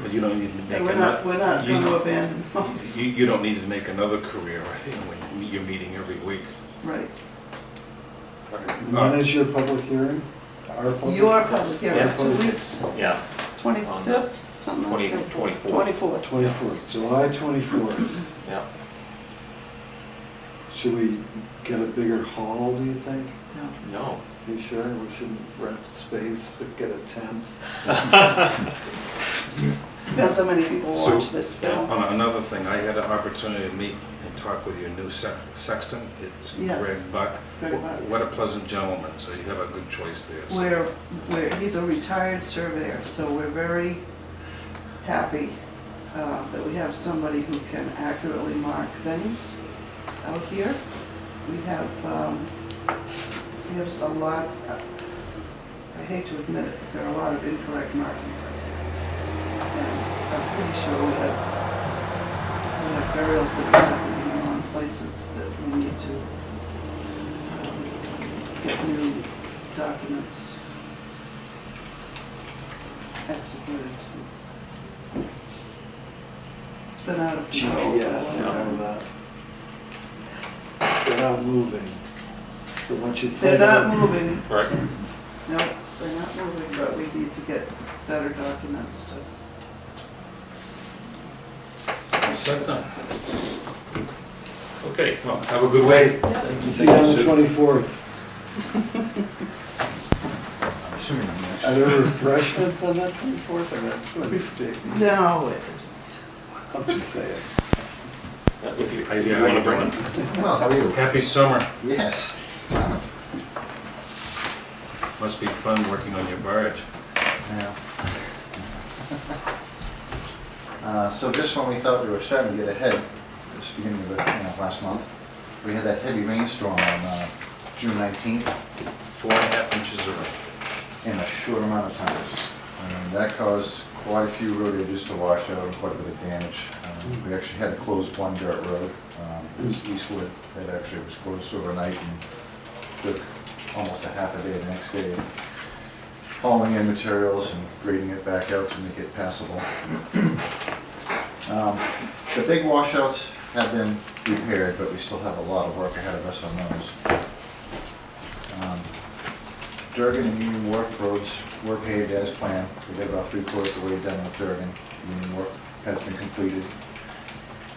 but you don't need to Yeah, make we're not you- going to abandon those. You don't need to make another career, you know, when you're meeting every week. Right. When is your public hearing? Our public? You are public, yeah, Yeah. it's 2 weeks, Yeah, 25th, something like that. 24th. 24th, July 24th. Yeah. Should we get a bigger hall, do you think? No. No. You sure? We shouldn't rent space, get a tent? Depends how many people So, watch this film. On another thing, I had an opportunity to meet and talk with your new sexton. It's Yes. Greg Buck. Greg Buck. What a pleasant gentleman, so you have a good choice there. So- He's a retired surveyor, so we're very happy that we have somebody who can accurately mark things out here. We have a lot, I hate to admit it, but there are a lot of incorrect markings out there. And I'm pretty sure we have burials that are happening in the wrong places that we need to get new documents executed. It's been out of control. Yes, I know that. They're not moving. So once you They're put not it, moving. Right. No, they're not moving, but we need to get better documents to. All set then. Okay. Well, have a good way. see you on the 24th. I'm assuming I'm next. Are there refreshments on that 24th? I mean, that's going to be big. No, it isn't. I'll just say it. If you How you want to bring doing? it. Well, how are you? Happy summer. Yes. Must be fun working on your barge. Yeah. So just when we thought we were starting to get ahead, this beginning of the, last month, we had that heavy rainstorm on June 19th 4.5 inches of rain. in a short amount of time. And that caused quite a few road edges to wash out and quite a bit of damage. We actually had to close one dirt road. It was Eastwood that actually was closed overnight and took almost a half a day the next day, hauling in materials and grading it back out to make it passable. The big washouts have been repaired, but we still have a lot of work ahead of us on those. Durgan and Union Wharf roads were paved as planned. We got about 3/4 of the way done with Durgan. Union Wharf has been completed.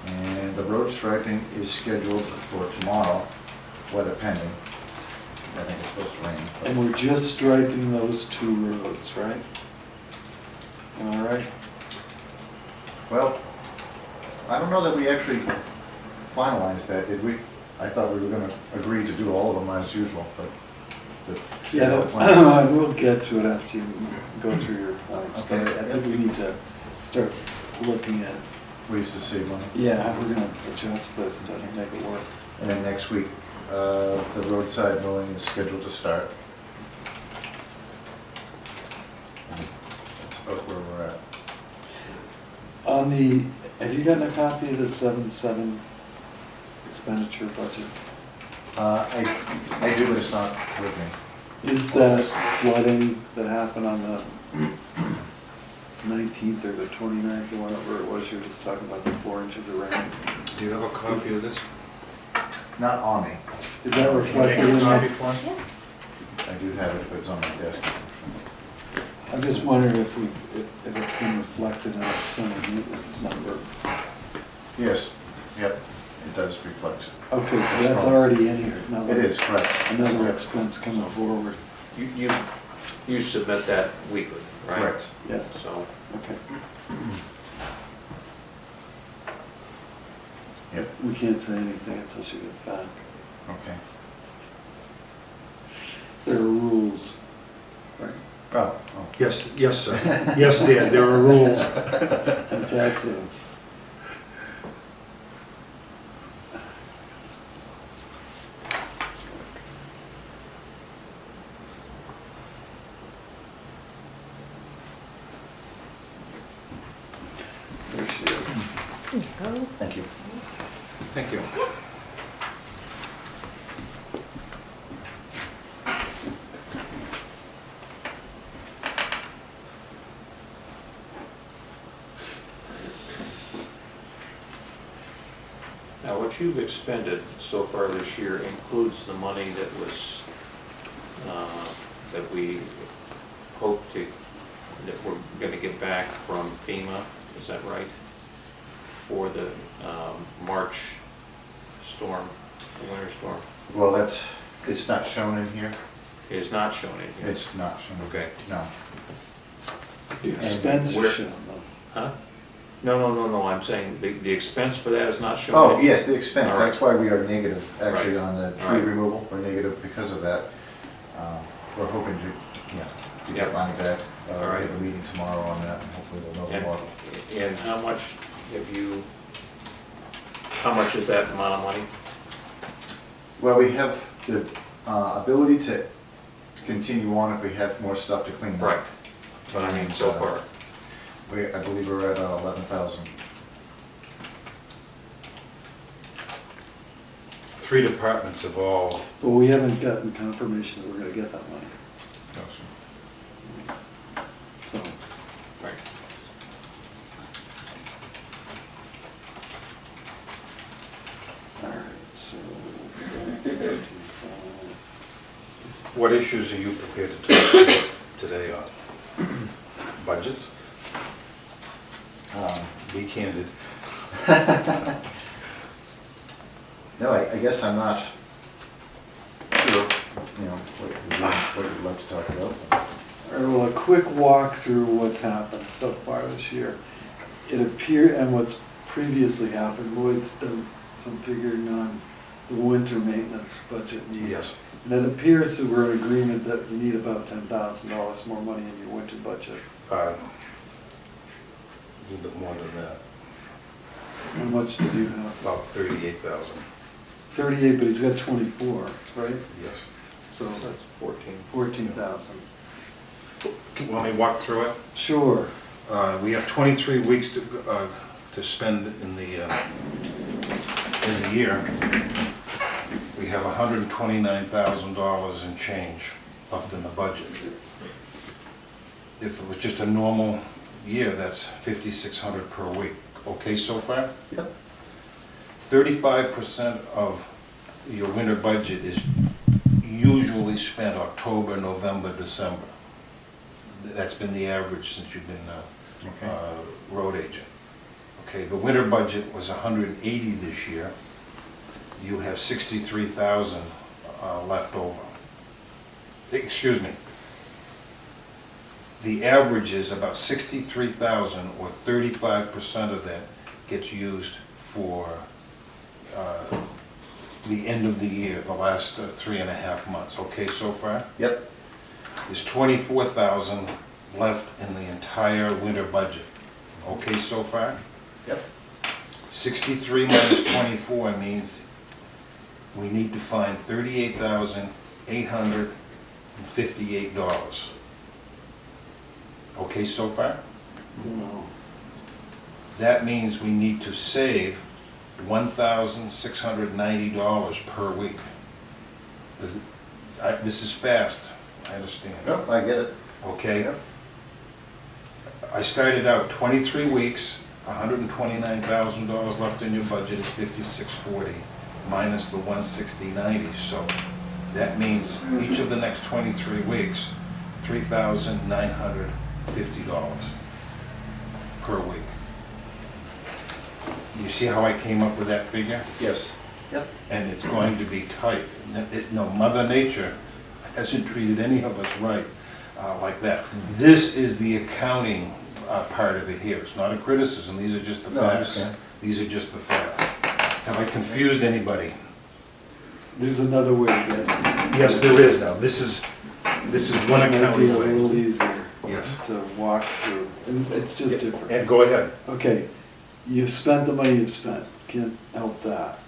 And the road striping is scheduled for tomorrow, weather pending. I think it's supposed to rain. but- And we're just striping those 2 roads, right? All right. Well, I don't know that we actually finalized that, did we? I thought we were gonna agree to do all of them as usual, but the Yeah, set of plans. we'll get to it after you go through your points. But Okay. I think we need to start looking at, Ways to save money. yeah, we're gonna adjust this to make it work. And then next week, the roadside mowing is scheduled to start. That's about where we're at. On the, have you gotten a copy of the 7/7 expenditure budget? I do, but it's not with me. Is that flooding that happened on the 19th or the 29th, or whatever it was, you were just talking about the 4 inches of rain? Do you have a copy of this? Not on me. Is that reflected in Copy this? for me? I do have it, but it's on my desk. I'm just wondering if it's been reflected in our summer maintenance number. Yes, yep, it does reflect. Okay, so that's already in here, it's not It like is, correct. another expense coming forward. You submit that weekly, right? Correct. Yeah, So, okay. Yep, We can't say anything until she gets back. okay. There are rules, right? Oh, Yes, sir. Yes, Dan, there are rules. Okay. That's a. There she is. Thank you. Thank you. Now, what you've expended so far this year includes the money that was, that we hope to, that we're gonna get back from FEMA, is that right? For the March storm, the winter storm? Well, it's not shown in here. It is not shown in here. It's not shown. Okay. No. The expense where- is shown though. Huh? No, I'm saying the expense for that is not shown. Oh, in- yes, the expense, All right. that's why we are negative, actually, Right. on the All tree right. removal, we're negative because of that. We're hoping to, to get Yep. money back. All We right. have a meeting tomorrow on that, and hopefully we'll know And, more. and how much how much is that amount of money? Well, we have the ability to continue on if we have more stuff to clean up. Right. But I mean, so far. I believe we're at 11,000. 3 departments have all, But we haven't gotten confirmation that we're gonna get that money, so. Right. All right, so. what issues are you prepared to talk about today on? Budgets? Be candid. No, I guess I'm not sure, what you'd like to talk about. All right, well, a quick walk through what's happened so far this year. It appeared, and what's previously happened, Lloyd's done some figuring on the winter maintenance budget needs. Yes. And it appears that we're in agreement that you need about $10,000 more money in your winter budget. A little bit more than that, How much do you have? about 38,000, 38, but he's got 24, right? yes. So That's 14. 14,000. Want me to walk through it? Sure. We have 23 weeks to spend in the year. We have $129,000 in change left in the budget. If it was just a normal year, that's $5,600 per week. Okay so far? Yep. 35% of your winter budget is usually spent October, November, December. That's been the average since you've been road agent. Okay, the winter budget was 180 this year. You have 63,000 left over. Excuse me. The average is about 63,000, or 35% of that gets used for the end of the year, the last 3.5 months. Okay so far? Yep. There's 24,000 left in the entire winter budget. Okay so far? Yep. 63 minus 24 means we need to find $38,858. Okay so far? No. That means we need to save $1,690 per week. This is fast, I understand. Nope, I get it. Okay? Yep. I started out 23 weeks, $129,000 left in your budget is $5,640 minus the $160.90. So that means each of the next 23 weeks, $3,950 per week. You see how I came up with that figure? Yes. Yep. And it's going to be tight. No, Mother Nature hasn't treated any of us right like that. This is the accounting part of it here. It's not a criticism, these are just the No, I facts. understand. These are just the facts. Have I confused anybody? There's another way to get it. Yes, there is now. This is one It might be accounting a way. little easier Yes. to walk through. and it's just different. And go ahead. Okay, you've spent the money you've spent, can't help that.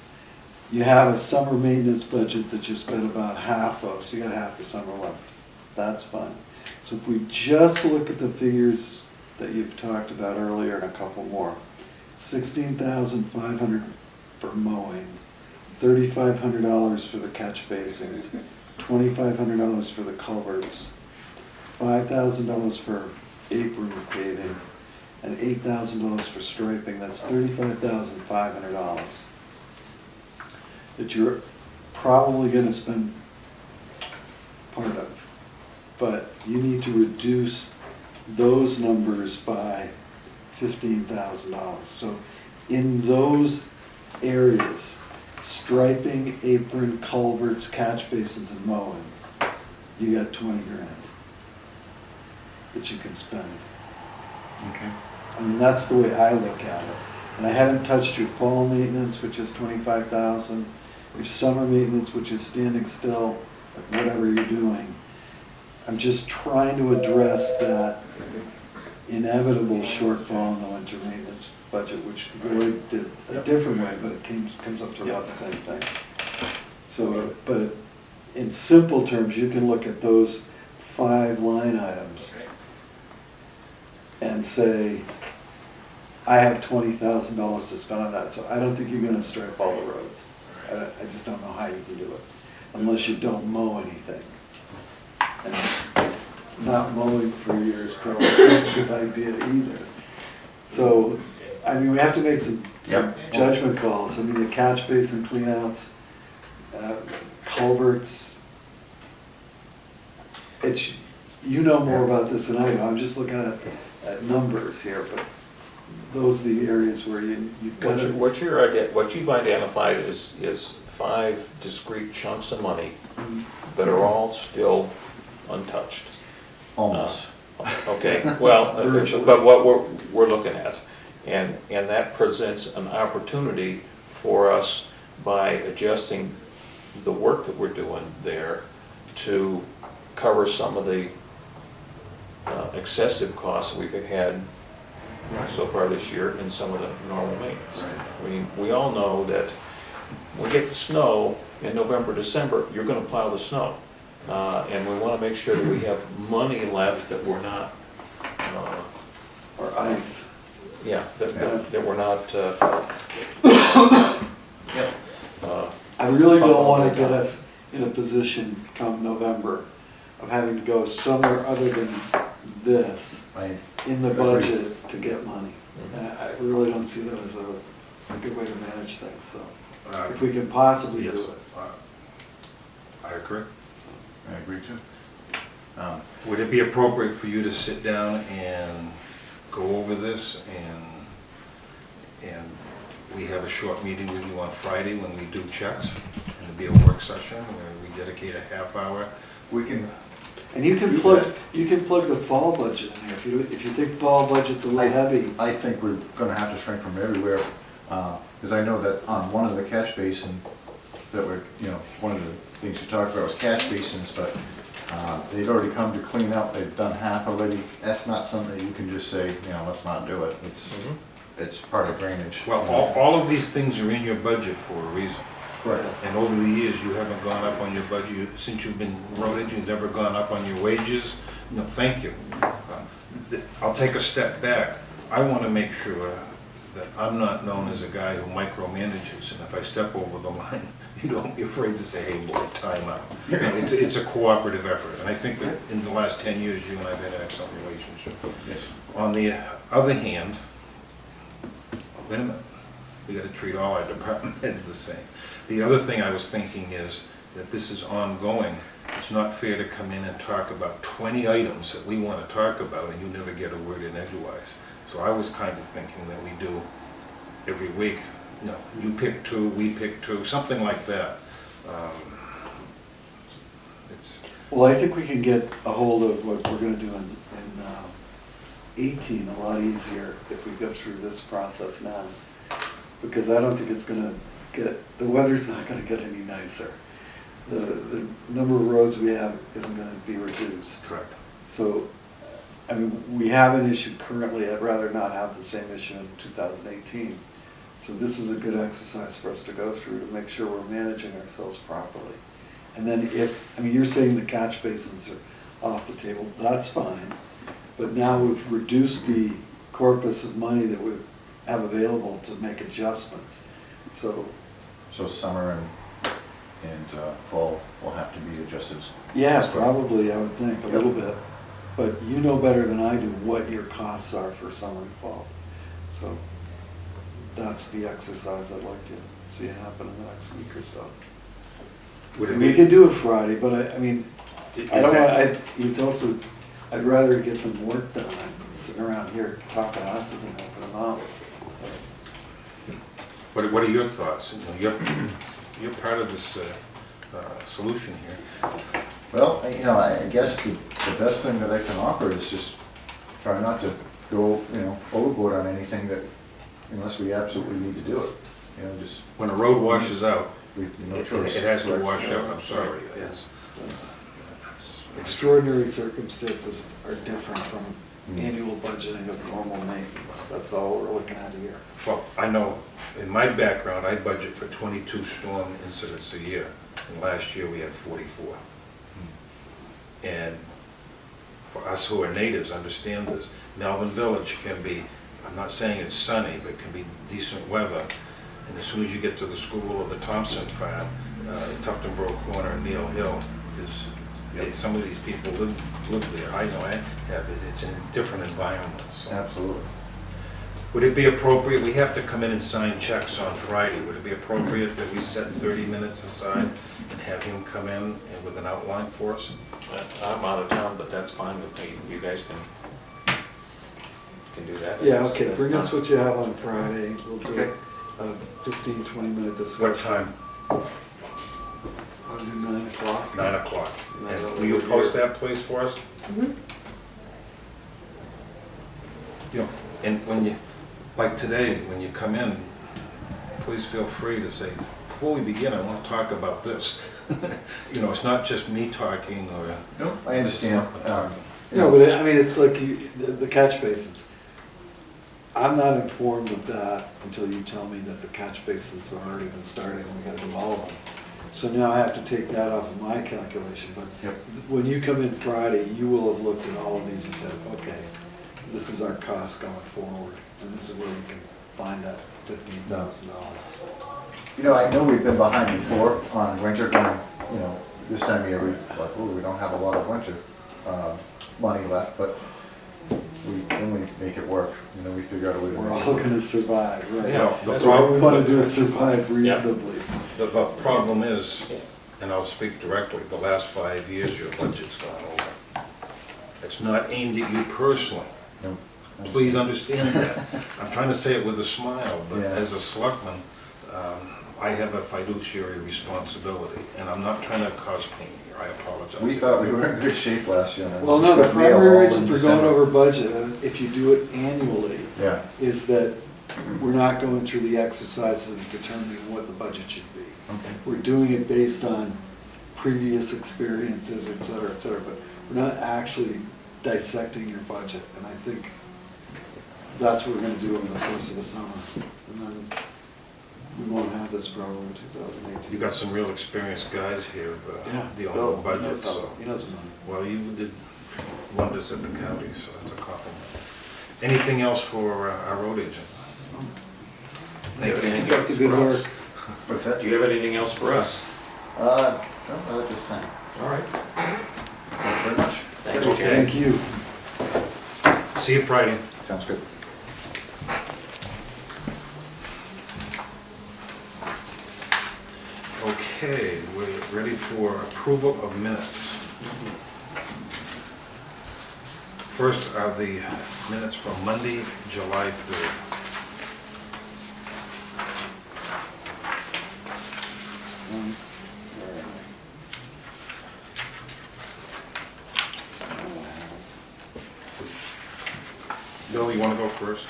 You have a summer maintenance budget that you've spent about half of, so you got half the summer left. That's fine. So if we just look at the figures that you've talked about earlier and a couple more, 16,500 for mowing, $3,500 for the catch basins, $2,500 for the culverts, $5,000 for apron paving, and $8,000 for striping. That's $35,500 that you're probably gonna spend part of. But you need to reduce those numbers by $15,000. So in those areas, striping, apron, culverts, catch basins, and mowing, you got 20 grand that you can spend. Okay. I mean, that's the way I look at it. And I haven't touched your fall maintenance, which is 25,000, your summer maintenance, which is standing still, like whatever you're doing. I'm just trying to address that inevitable shortfall in the winter maintenance budget, which Roy did a different way, but it comes up to about the same thing. So, but in simple terms, you can look at those 5 line items and say, I have $20,000 to spend on that, so I don't think you're gonna stripe all the roads. I just don't know how you can do it, unless you don't mow anything. And not mowing for a year is probably not a good idea either. So, I mean, we have to make some judgment calls. I mean, the catch basin cleanouts, culverts, it's, you know more about this than I do. I'm just looking at numbers here, but those are the areas where you've got to. What you've identified is 5 discrete chunks of money that are all still untouched. Almost. Okay, well, but what we're looking at, and that presents an opportunity for us by adjusting the work that we're doing there to cover some of the excessive costs we've had so far this year in some of the normal maintenance. I mean, we all know that when we get the snow in November, December, you're gonna plow the snow. And we wanna make sure that we have money left that we're not, Or ice. yeah, that we're not, I really don't want to get us in a position come November of having to go somewhere other than this in the budget to get money. And I really don't see that as a good way to manage things, so if we can possibly do it. I agree. I agree too. Would it be appropriate for you to sit down and go over this and we have a short meeting with you on Friday when we do checks? And it'll be a work session where we dedicate a half hour. We can. And you can plug the fall budget in here, if you think fall budget's a little heavy. I think we're gonna have to shrink from everywhere, because I know that on one of the catch basin that we're, one of the things you talked about was catch basins, but they'd already come to clean up, they've done half already. That's not something that you can just say, let's not do it. It's part of drainage. Well, all of these things are in your budget for a reason. Right. And over the years, you haven't gone up on your budget. Since you've been roaded, you've never gone up on your wages. No, thank you. I'll take a step back. I want to make sure that I'm not known as a guy who micromanages, and if I step over the line, you don't be afraid to say, hey, Lord, time out. It's a cooperative effort, and I think that in the last 10 years, you and I have had an excellent relationship. Yes. On the other hand, wait a minute, we got to treat all our department heads the same. The other thing I was thinking is that this is ongoing. It's not fair to come in and talk about 20 items that we want to talk about and you never get a word in edgewise. So I was kind of thinking that we do every week, you pick 2, we pick 2, something like that. Well, I think we can get a hold of what we're gonna do in 18 a lot easier if we go through this process now. Because I don't think it's gonna the weather's not gonna get any nicer. The number of roads we have isn't gonna be reduced. Correct. So I mean, we have an issue currently, I'd rather not have the same issue in 2018. So this is a good exercise for us to go through to make sure we're managing ourselves properly. And then if, I mean, you're saying the catch basins are off the table, that's fine. But now we've reduced the corpus of money that we have available to make adjustments. So, So summer and fall will have to be adjusted. yeah, probably, I would think, a little bit. But you know better than I do what your costs are for summer and fall. So that's the exercise I'd like to see happen in the next week or so. Would it We be, can do it Friday, but I mean, is I don't that- want, it's also, I'd rather get some work done than sitting around here talking to us isn't helping them out. what are your thoughts? You know, you're part of this solution here. Well, you know, I guess the best thing that I can offer is just try not to go, you know, overboard on anything that, unless we absolutely need to do it. You know, just, When a road washes out, we've no it choice. has to wash out, I'm sorry. Yes. That's- That's- Extraordinary circumstances are different from Mm. annual budgeting of normal maintenance. That's all we're looking at here. Well, I know, in my background, I budget for 22 storm incidents a year, and last year we had 44. And for us who are natives, understand this, Melvin Village can be, I'm not saying it's sunny, but it can be decent weather. And as soon as you get to the school or the Thompson farm, Tuftonboro corner, Neil Hill, some of these people live there. I know I have it, it's in a different environment, so. Absolutely. Would it be appropriate, we have to come in and sign checks on Friday, would it be appropriate that we set 30 minutes aside and have him come in and with an outline for us? I'm out of town, but that's fine with me. You guys can do that. Yeah, That's- okay, that's bring us not- what you have on Friday. We'll do Okay. a 15, 20-minute discussion. What time? I'll do 9 o'clock. 9 o'clock. Nine And o'clock. will you post that place for us? You know, and when you, like today, when you come in, please feel free to say, before we begin, I want to talk about this. You know, it's not just me talking or. No, I understand. No, but I mean, it's like the catch basins. I'm not informed of that until you tell me that the catch basins have already been started and we gotta do all of them. So now I have to take that off of my calculation, but Yep. when you come in Friday, you will have looked at all of these and said, okay, this is our cost going forward, and this is where we can find that $15,000. You know, I know we've been behind before on winter, going, you know, this time of year, we like, oh, we don't have a lot of winter money left, but then we make it work. You know, we figure out a way to We're make it all work. gonna survive, right? Yeah, The that's All we problem- wanna do is survive reasonably. The problem is, and I'll speak directly, the last 5 years, your budget's gone over. It's not aimed at you personally. No, Please understand that. I'm trying to say it with a smile, but Yeah. as a selectman, I have a fiduciary responsibility, and I'm not trying to cause pain here, I apologize. We thought we were in good shape last year. and Well, we no, the got mailed primary all reason in for December. going over budget, if you do it annually, Yeah, is that we're not going through the exercise of determining what the budget should be. okay. We're doing it based on previous experiences, et cetera, but we're not actually dissecting your budget, and I think that's what we're gonna do over the course of the summer. And then we won't have this problem in 2018. You got some real experienced guys here Yeah, dealing Bill, with he knows budgets, how- so. he knows money. Well, you did wonders at the county, so that's a compliment. Anything else for our road agent? Do you have anything Kept the else good for work. us? What's that? Do you have anything else for us? No, not at this time. All right. Thank you very much. Thank you, Jay. Thank you. See you Friday. Sounds good. Okay, we're ready for approval of minutes. First are the minutes from Monday, July 3rd. Bill, you want to go first?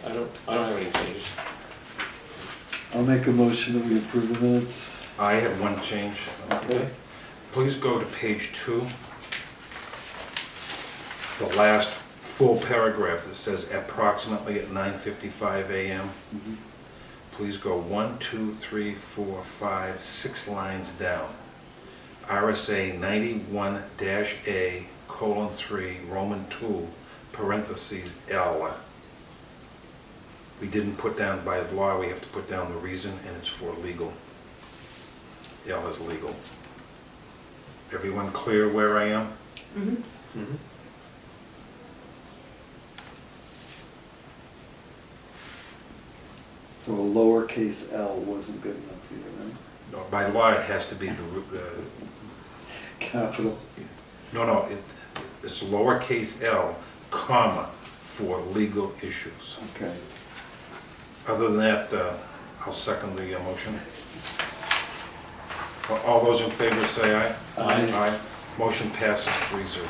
I don't have any changes. I'll make a motion that we approve the minutes. I have one change. Okay. Please go to page 2. The last full paragraph that says approximately at 9:55 a.m. Please go 1, 2, 3, 4, 5, 6 lines down. RSA 91-A:3, Roman 2, parentheses, L. We didn't put down by law, we have to put down the reason, and it's for legal. L is legal. Everyone clear where I am? So a lowercase l wasn't good enough for you, right? No, by law, it has to be the, Capital. it's lowercase l, comma, for legal issues. Okay. Other than that, I'll second the motion. All those in favor say aye. Aye. Aye. Motion passes 3-0.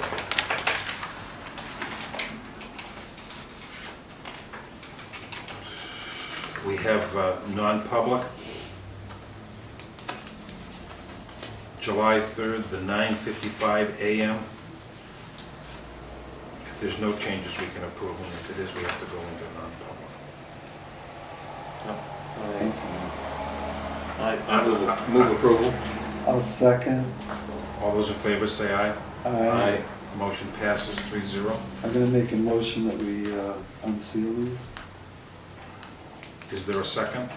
We have non-public. July 3rd, the 9:55 a.m. If there's no changes, we can approve them. If it is, we have to go into non-public. I move approval. I'll second. All those in favor say aye. Aye. Motion passes 3-0. I'm gonna make a motion that we unseal these. Is there a second?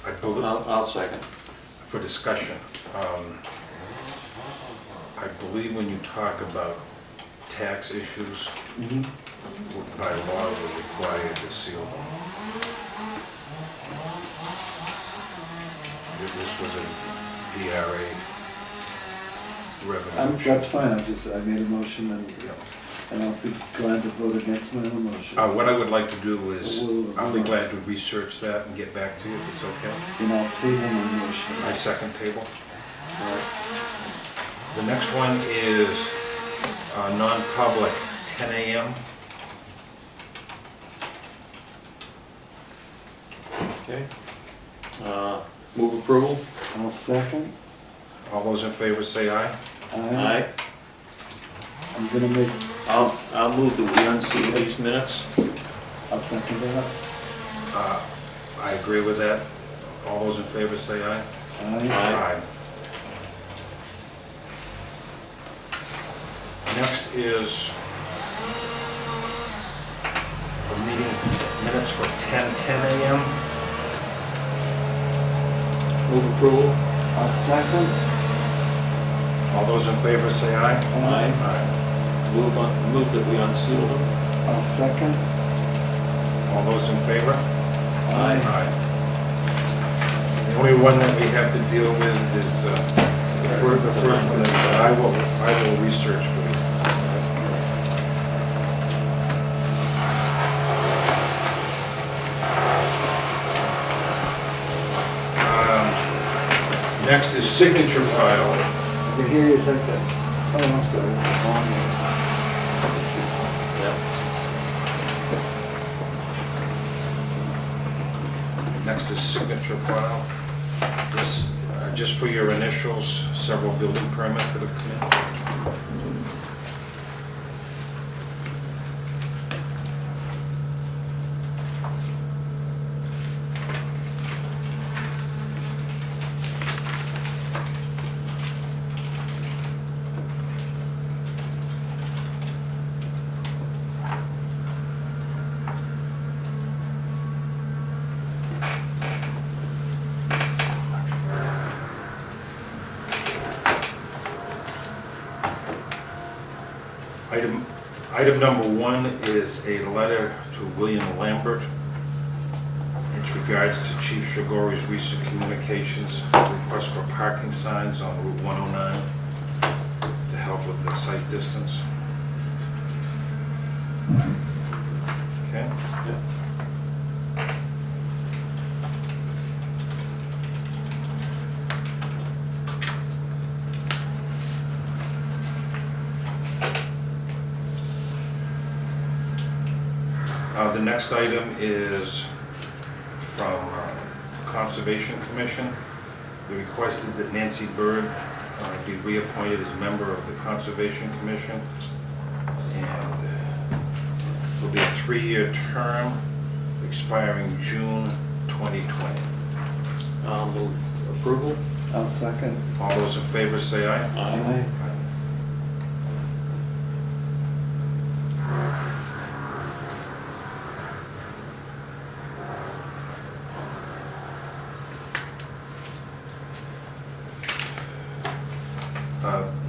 I believe, I'll second. for discussion, I believe when you talk about tax issues, by law, we're required to seal them. This was a DRA revenue. That's fine, I made a motion Yeah. and I'll be glad to vote against my own motion. What I would like to do is, We'll- I'll be glad to research that and get back to you if it's okay. And I'll table my motion. I second table. The next one is non-public, 10 a.m. Okay. Move approval. I'll second. All those in favor say aye. Aye. I'm gonna make, I'll move that we unseal these minutes. I'll second that. I agree with that. All those in favor say aye. Aye. Aye. Next is the meeting minutes for 10:10 a.m. Move approval. I'll second. All those in favor say aye. Aye. Move that we unseal them. I'll second. All those in favor? Aye. The only one that we have to deal with is the first one that I will research for you. Next is signature file. I can hear you think that, oh, I'm sorry, that's the wrong one. Yep. Next is signature file. This, just for your initials, several building permits that have come in. Item number 1 is a letter to William Lambert. It's regards to Chief Shigori's recent communications, request for parking signs on Route 109 to help with the site distance. Okay? The next item is from Conservation Commission. The request is that Nancy Bird be reappointed as member of the Conservation Commission. And it'll be a 3-year term expiring June 2020. I'll move approval. I'll second. All those in favor say aye. Aye.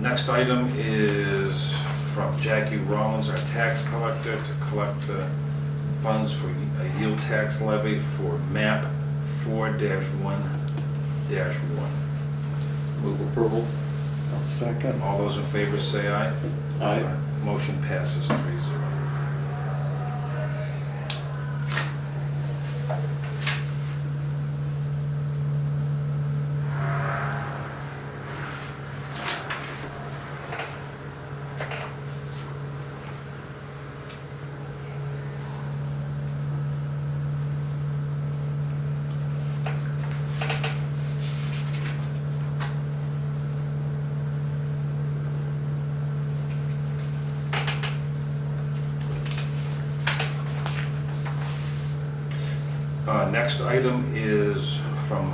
Next item is from Jackie Rollins, our tax collector, to collect funds for a yield tax levy for map 4-1-1. Move approval. I'll second. All those in favor say aye. Aye. Motion passes 3-0. Next item is from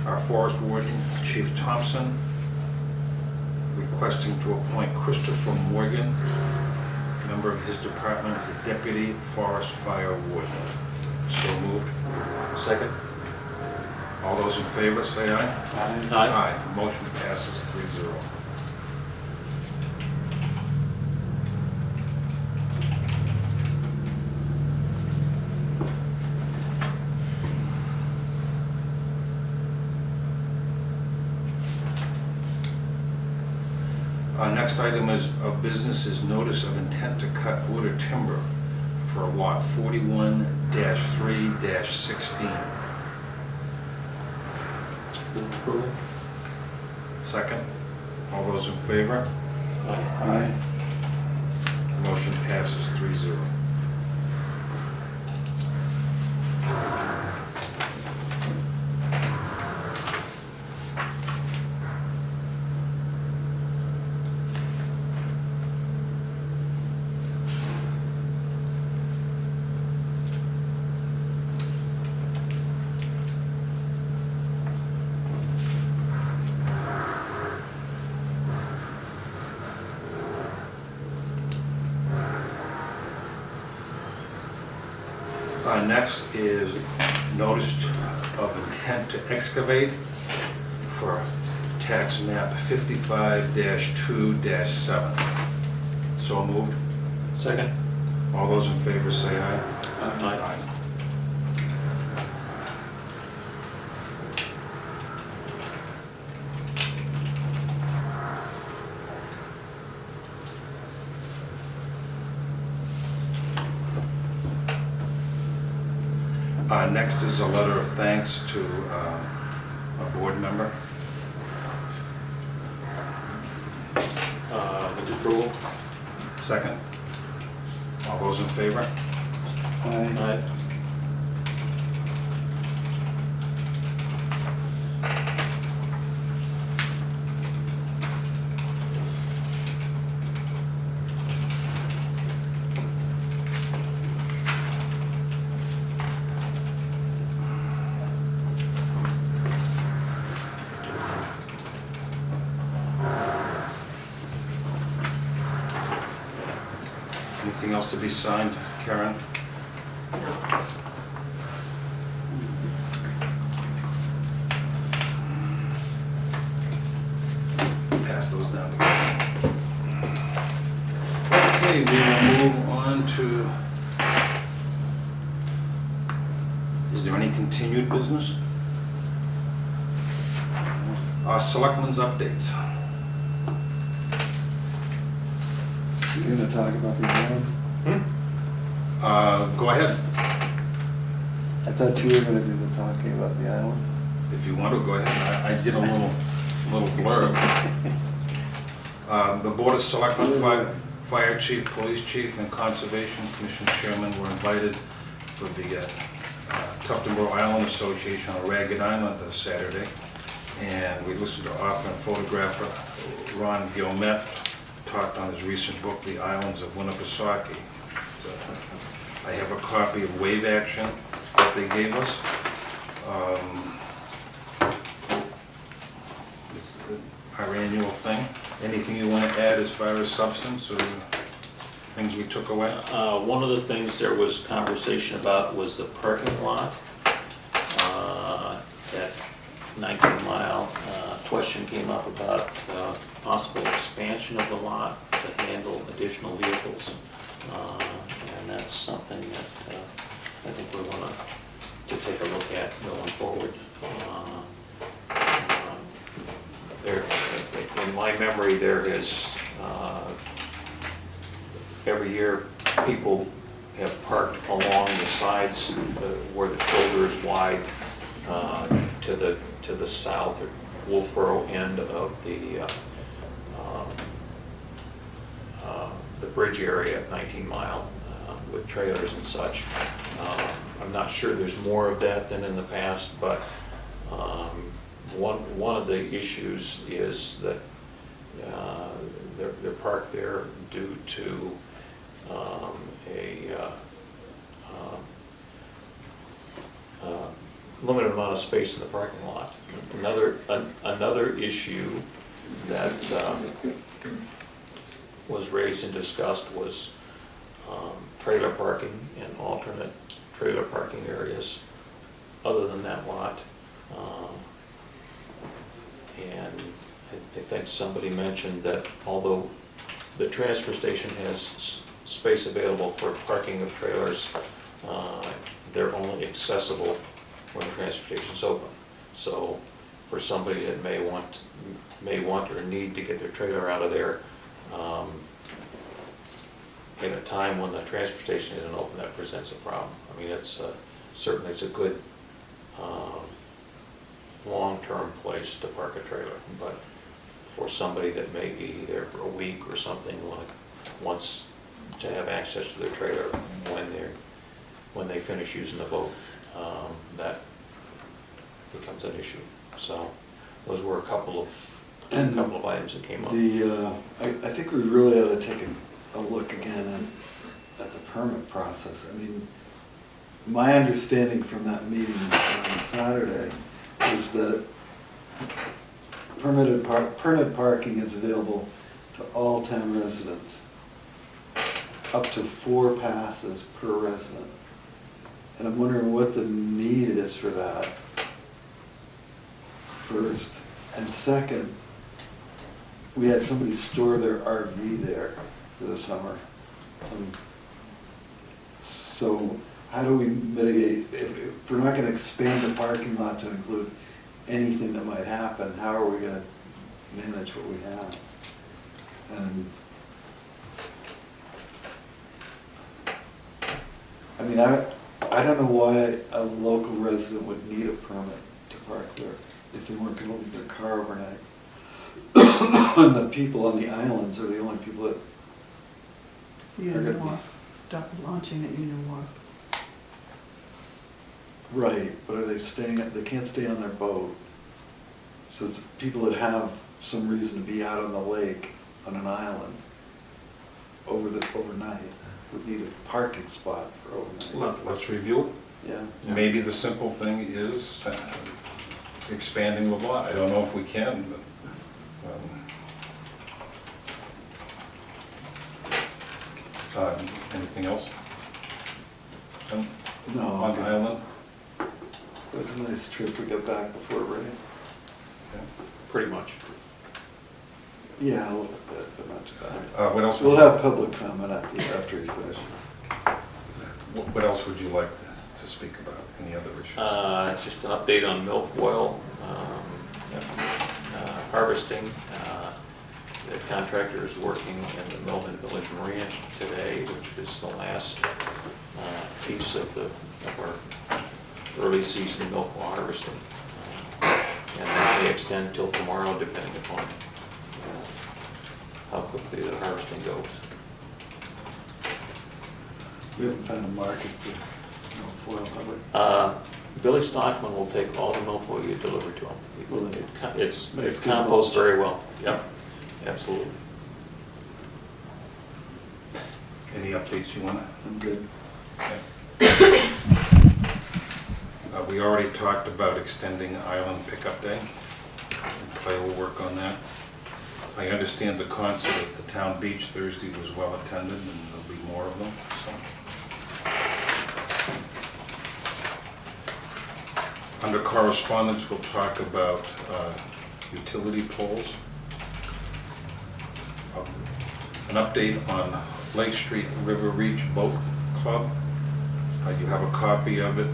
our forest warden, Chief Thompson, requesting to appoint Christopher Morgan, member of his department, as a deputy forest fire warden. So moved. Second. All those in favor say aye. Aye. Motion passes 3-0. Next item of business is notice of intent to cut wood or timber for lot 41-3-16. Move approval. Second. All those in favor? Aye. Aye. Motion passes 3-0. Next is notice of intent to excavate for tax map 55-2-7. So moved. Second. All those in favor say aye. Aye. Next is a letter of thanks to a board member. Move approval. Second. All those in favor? Aye. Aye. Anything else to be signed, Karen? Pass those down together. Okay, we will move on to, is there any continued business? Selectmen's updates. You're gonna talk about the island? Go ahead, I thought you were gonna do the talking about the island. if you want to, go ahead. I did a little blurb. The Board of Selectmen, Fire chief, police chief, and conservation commission chairman were invited for the Tuftonboro Island Association on Ragged Island this Saturday. And we listened to author and photographer Ron Gilmet talk on his recent book, The Islands of Winnipesaukee. I have a copy of Wave Action that they gave us. It's our annual thing. Anything you want to add as far as substance or things we took away? One of the things there was conversation about was the parking lot at 19 Mile. Question came up about possible expansion of the lot to handle additional vehicles. And that's something that I think we want to take a look at going forward. There, in my memory, there is, every year, people have parked along the sides where the shoulder is wide to the south or Wolfeboro end of the bridge area at 19 Mile with trailers and such. I'm not sure there's more of that than in the past, but one of the issues is that they're parked there due to a limited amount of space in the parking lot. Another issue that was raised and discussed was trailer parking and alternate trailer parking areas other than that lot. And I think somebody mentioned that although the transfer station has space available for parking of trailers, they're only accessible when the transfer station's open. So for somebody that may want or need to get their trailer out of there, in a time when the transfer station isn't open, that presents a problem. I mean, it's certainly it's a good long-term place to park a trailer, but for somebody that may be there for a week or something, wants to have access to their trailer when they finish using the boat, that becomes an issue. So those were a couple of items that came up. I think we really ought to take a look again at the permit process. I mean, my understanding from that meeting on Saturday is that permitted parking is available to all town residents, up to 4 passes per resident. And I'm wondering what the need is for that, first. And second, we had somebody store their RV there for the summer. So how do we mitigate, if we're not gonna expand the parking lot to include anything that might happen, how are we gonna manage what we have? And I mean, I don't know why a local resident would need a permit to park there if they weren't gonna leave their car overnight. And the people on the islands are the only people that Union Wharf, launching at Union Wharf. Right, but are they staying, they can't stay on their boat. So it's people that have some reason to be out on the lake on an island overnight would need a parking spot for overnight. Let's review it. Yeah. Maybe the simple thing is expanding the lot. I don't know if we can, but anything else? No. On the island? It was a nice trip. We got back before it rained. Pretty much. Yeah, a little bit, but not too bad. What else? We'll have public comment after he finishes. What else would you like to speak about? Any other issues? Just an update on milfoil harvesting. The contractor is working in the Milton Village Marina today, which is the last piece of our early season milfoil harvesting. And that may extend till tomorrow, depending upon how quickly the harvesting goes. We haven't found a market for milfoil, have we? Billy Stockman will take all the milfoil you deliver to him. Well, It makes good composts mulch. very well. Yep, absolutely. Any updates you want? I'm good. We already talked about extending Island Pickup Day. Clay will work on that. I understand the concert at the town beach Thursday was well attended, and there'll be more of them, so. Under correspondence, we'll talk about utility poles. An update on Lake Street River Reach Boat Club. You have a copy of it.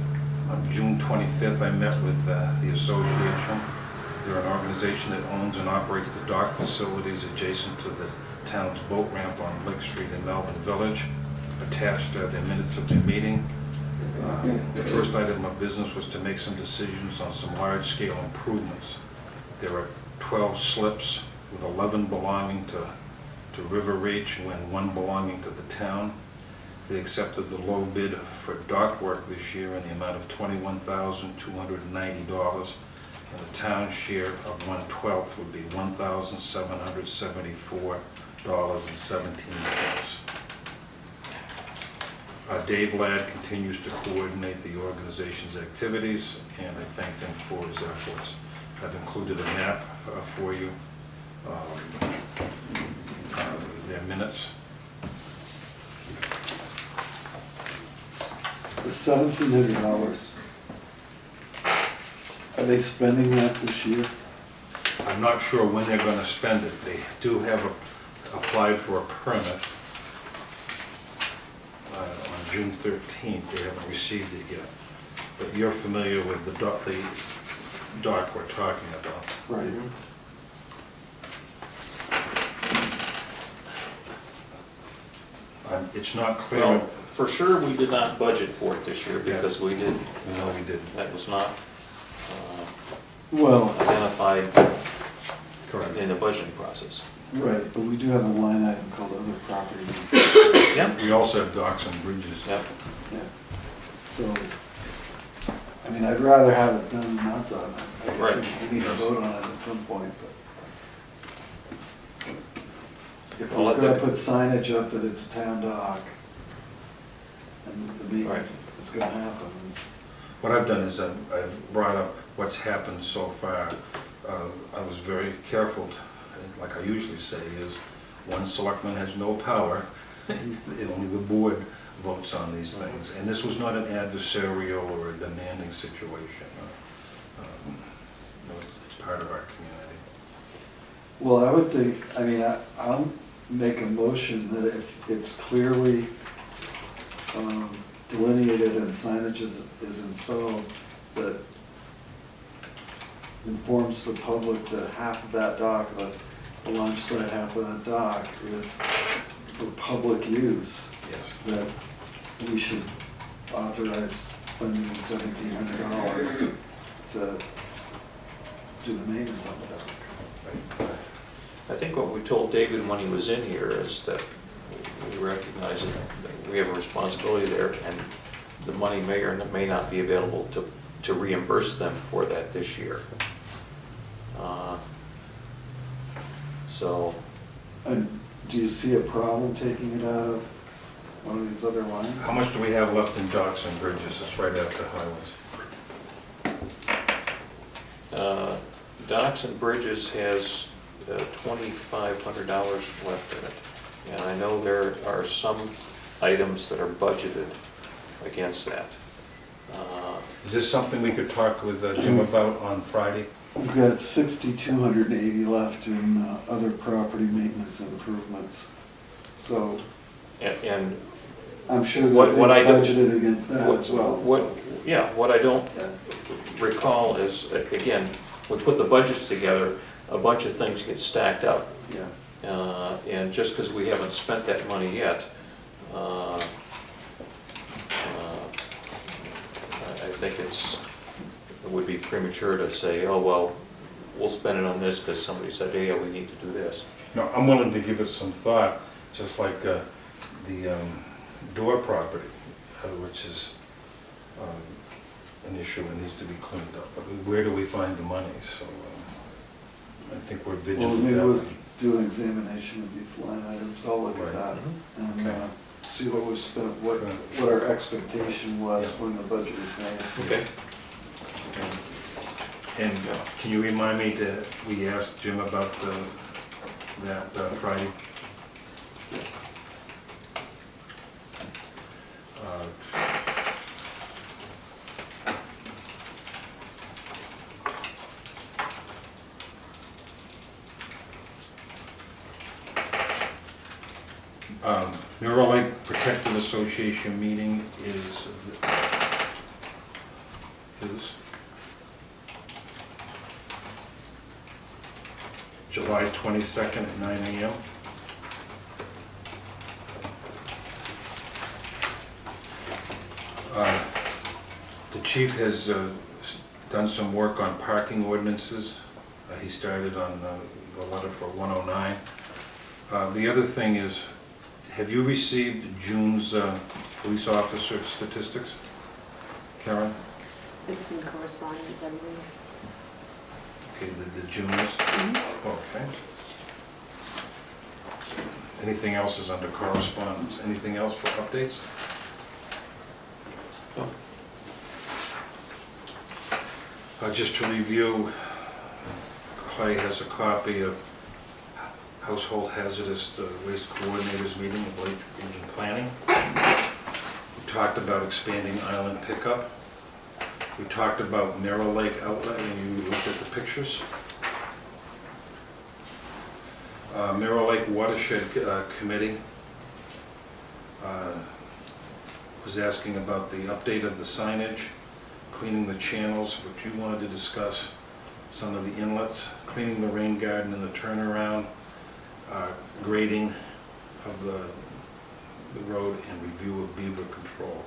On June 25th, I met with the association. They're an organization that owns and operates the dock facilities adjacent to the town's boat ramp on Lake Street in Melbourne Village. Attached are the minutes of their meeting. The first item of business was to make some decisions on some large-scale improvements. There are 12 slips with 11 belonging to River Reach and 1 belonging to the town. They accepted the low bid for dock work this year in the amount of $21,290, and the town's share of 1/12 would be $1,774.17. Dave Ladd continues to coordinate the organization's activities, and I thank him for his efforts. I've included a map for you, their minutes. The $1,700, are they spending that this year? I'm not sure when they're going to spend it. They do have applied for a permit on June 13th. They haven't received it yet. But you're familiar with the dock we're talking about. Right. It's not clear. Well, for sure, we did not budget for it this year because we didn't. No, we didn't. That was not Well, identified Correct. in the budgeting process. right, but we do have a line item called other property. Yep. We also have docks and bridges. Yep. Yeah. So, I mean, I'd rather have it done than not done. I guess Right. we need to vote on it at some point, but. If Well, we're gonna the- put signage up that it's a town dock, and the meeting Right. is gonna happen. What I've done is I've brought up what's happened so far. I was very careful, like I usually say, is one selectman has no power, only the board votes on these things. And this was not an adversarial or a demanding situation. It's part of our community. Well, I would think, I mean, I'll make a motion that if it's clearly delineated and signage is installed, that informs the public that half of that dock, the launch site, half of that dock is for public use, Yes. that we should authorize spending $1,700 to do the maintenance on the dock. I think what we told David when he was in here is that we recognize that we have a responsibility there, and the money may or may not be available to reimburse them for that this year. So, And do you see a problem taking it out of one of these other lines? How much do we have left in docks and bridges? It's right after highways. Docks and Bridges has $2,500 left in it. And I know there are some items that are budgeted against that. Is this something we could talk with Jim about on Friday? We've got 6,280 left in other property maintenance improvements. So And I'm sure What that I it's do- budgeted against that as well. what I don't recall is, again, we put the budgets together, a bunch of things get stacked up. Yeah. And just because we haven't spent that money yet, I think it would be premature to say, oh, well, we'll spend it on this because somebody said, hey, yeah, we need to do this. No, I'm willing to give it some thought, just like the door property, which is an issue and needs to be cleaned up. But where do we find the money? So I think we're Well, vigilant. maybe that we'll way. do an examination of these line items, I'll look at Right. that, and Okay. see what we've spent, what our expectation was when the budget was made. Okay. And can you remind me that we asked Jim about that Friday? Mirror Lake Protective Association meeting is July 22nd at 9 a.m. The chief has done some work on parking ordinances. He started on the letter for 109. The other thing is, have you received June's police officer statistics, Karen? It's in correspondence, I believe. Okay, the June's? Okay. Anything else is under correspondence? Anything else for updates? Just to review, Clay has a copy of Household Hazardous Waste Coordinators meeting of Lake Region Planning. We talked about expanding island pickup. We talked about Mirror Lake Outlet, and you looked at the pictures. Mirror Lake Watershed Committee was asking about the update of the signage, cleaning the channels, which you wanted to discuss, some of the inlets, cleaning the rain garden and the turnaround, grading of the road, and review of beaver control.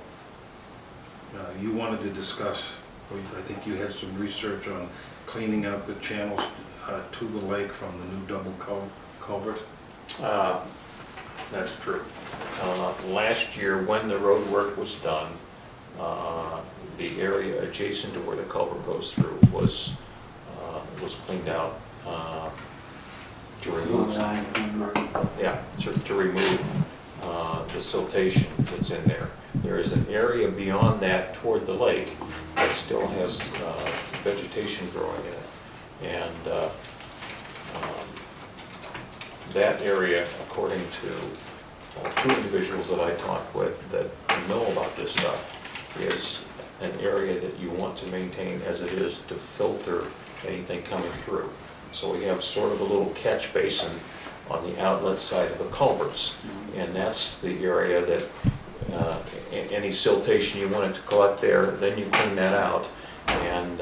You wanted to discuss, or I think you had some research on cleaning out the channels to the lake from the new double culvert. That's true. Last year, when the road work was done, the area adjacent to where the culvert goes through was cleaned out to remove, to remove the siltation that's in there. There is an area beyond that toward the lake that still has vegetation growing in it. And that area, according to two individuals that I talked with that know about this stuff, is an area that you want to maintain as it is to filter anything coming through. So we have sort of a little catch basin on the outlet side of the culverts, and that's the area that any siltation you wanted to collect there, then you clean that out and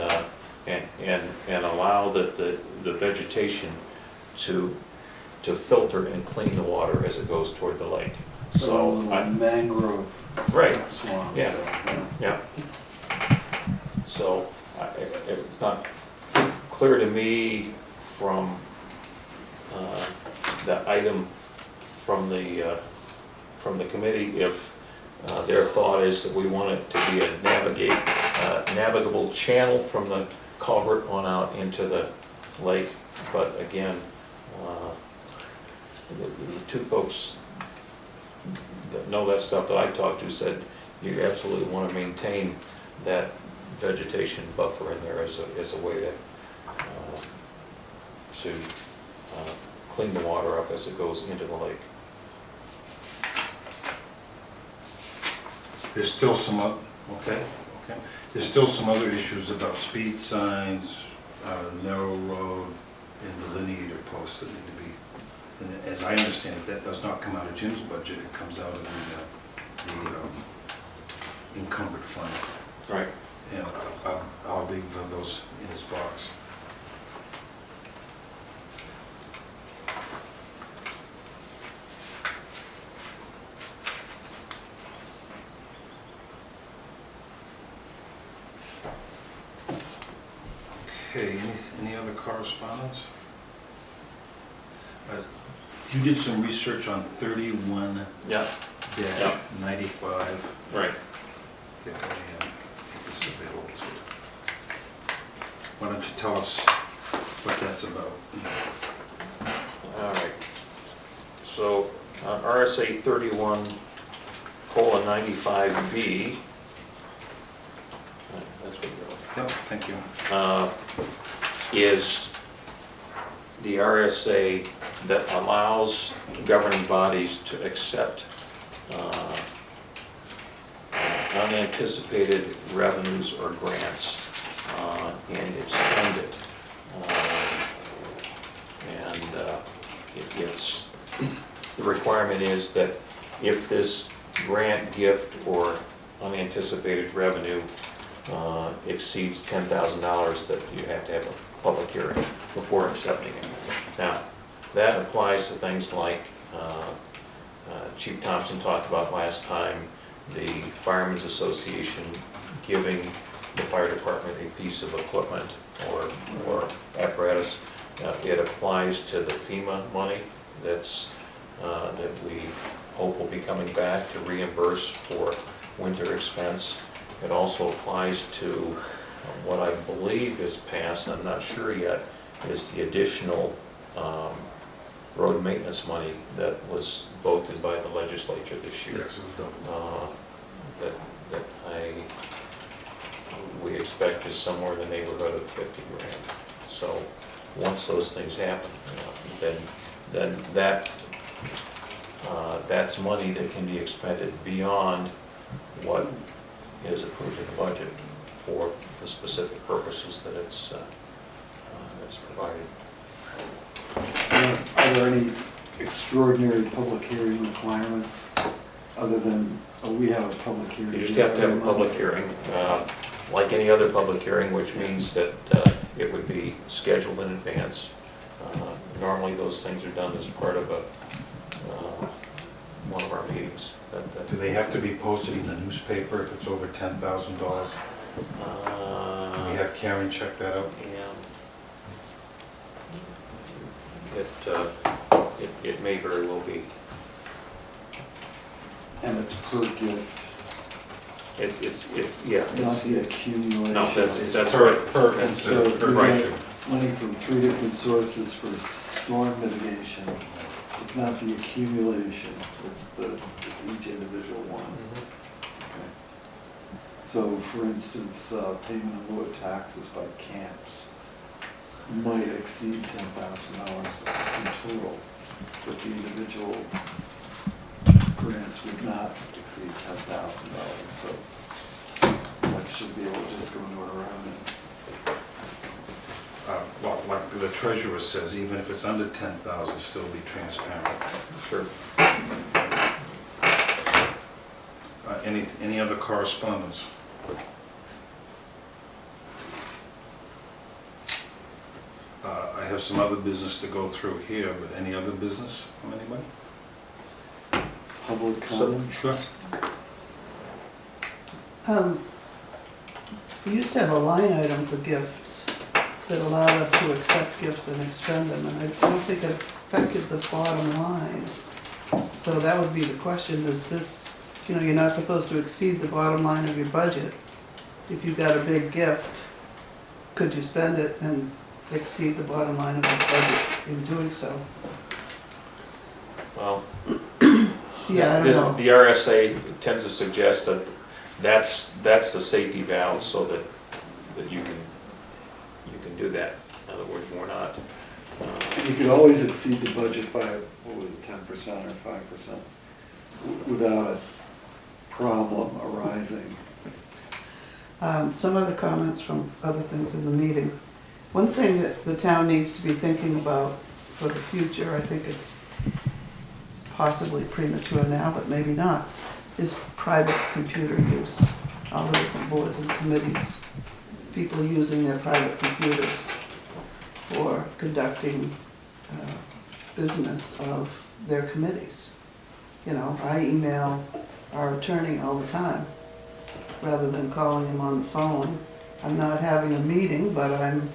allow the vegetation to filter and clean the water as it goes toward the lake. So mangrove right, swamp. yeah. So it's not clear to me from the item from the committee if their thought is that we want it to be a navigable channel from the culvert on out into the lake. But again, the two folks that know that stuff that I talked to said you absolutely want to maintain that vegetation buffer in there as a way to clean the water up as it goes into the lake. There's still some, There's still some other issues about speed signs, narrow road, and delineator posts that need to be, and as I understand it, that does not come out of Jim's budget, it comes out of the encumbered funds. Right. And I'll leave those in his box. Okay, any other correspondence? You did some research on 31 Yeah. dash 95. Right. Yeah, and it's available to you. Why don't you tell us what that's about? All right. So RSA 31:95B, that's what you're Yep, thank you. is the RSA that allows governing bodies to accept unanticipated revenues or grants and expend it. The requirement is that if this grant, gift, or unanticipated revenue exceeds $10,000, that you have to have a public hearing before accepting it. Now, that applies to things like Chief Thompson talked about last time, the Firemen's Association giving the fire department a piece of equipment or apparatus. It applies to the FEMA money that we hope will be coming back to reimburse for winter expense. It also applies to what I believe is passed, I'm not sure yet, is the additional road maintenance money that was voted by the legislature this year. Yes, it was doubled. We expect is somewhere in the neighborhood of 50 grand. So once those things happen, then that's money that can be expended beyond what is approved in the budget for the specific purposes that it's provided. Are there any extraordinary public hearing requirements other than, we have a public hearing? You just have to have a public hearing, like any other public hearing, which means that it would be scheduled in advance. Normally, those things are done as part of one of our meetings. Do they have to be posted in the newspaper if it's over $10,000? Can we have Karen check that out? It may very well be. And it's per gift, Yeah. not the accumulation. No, that's Per right. instance, So per we right. get money from 3 different sources for storm mitigation. It's not the accumulation, it's each individual one. Okay. So for instance, payment in lieu of taxes by camps might exceed $10,000 in total, but the individual grants would not exceed $10,000. So that should be able to just go into our revenue. Well, like the treasurer says, even if it's under 10,000, still be transparent. Sure. Any other correspondence? I have some other business to go through here, but any other business from anybody? Public comment? Sure. We used to have a line item for gifts that allowed us to accept gifts and expend them, and I don't think it affected the bottom line. So that would be the question, is this, you're not supposed to exceed the bottom line of your budget. If you got a big gift, could you spend it and exceed the bottom line of your budget in doing so? Well, Yeah, I don't know. the RSA tends to suggest that that's the safety valve, so that you can do that. In other words, we're not. You could always exceed the budget by, 10% or 5% without a problem arising. Some other comments from other things in the meeting. One thing that the town needs to be thinking about for the future, I think it's possibly premature now, but maybe not, is private computer use. All the different boards and committees, people using their private computers for conducting business of their committees. I email our attorney all the time, rather than calling him on the phone. I'm not having a meeting, but I'm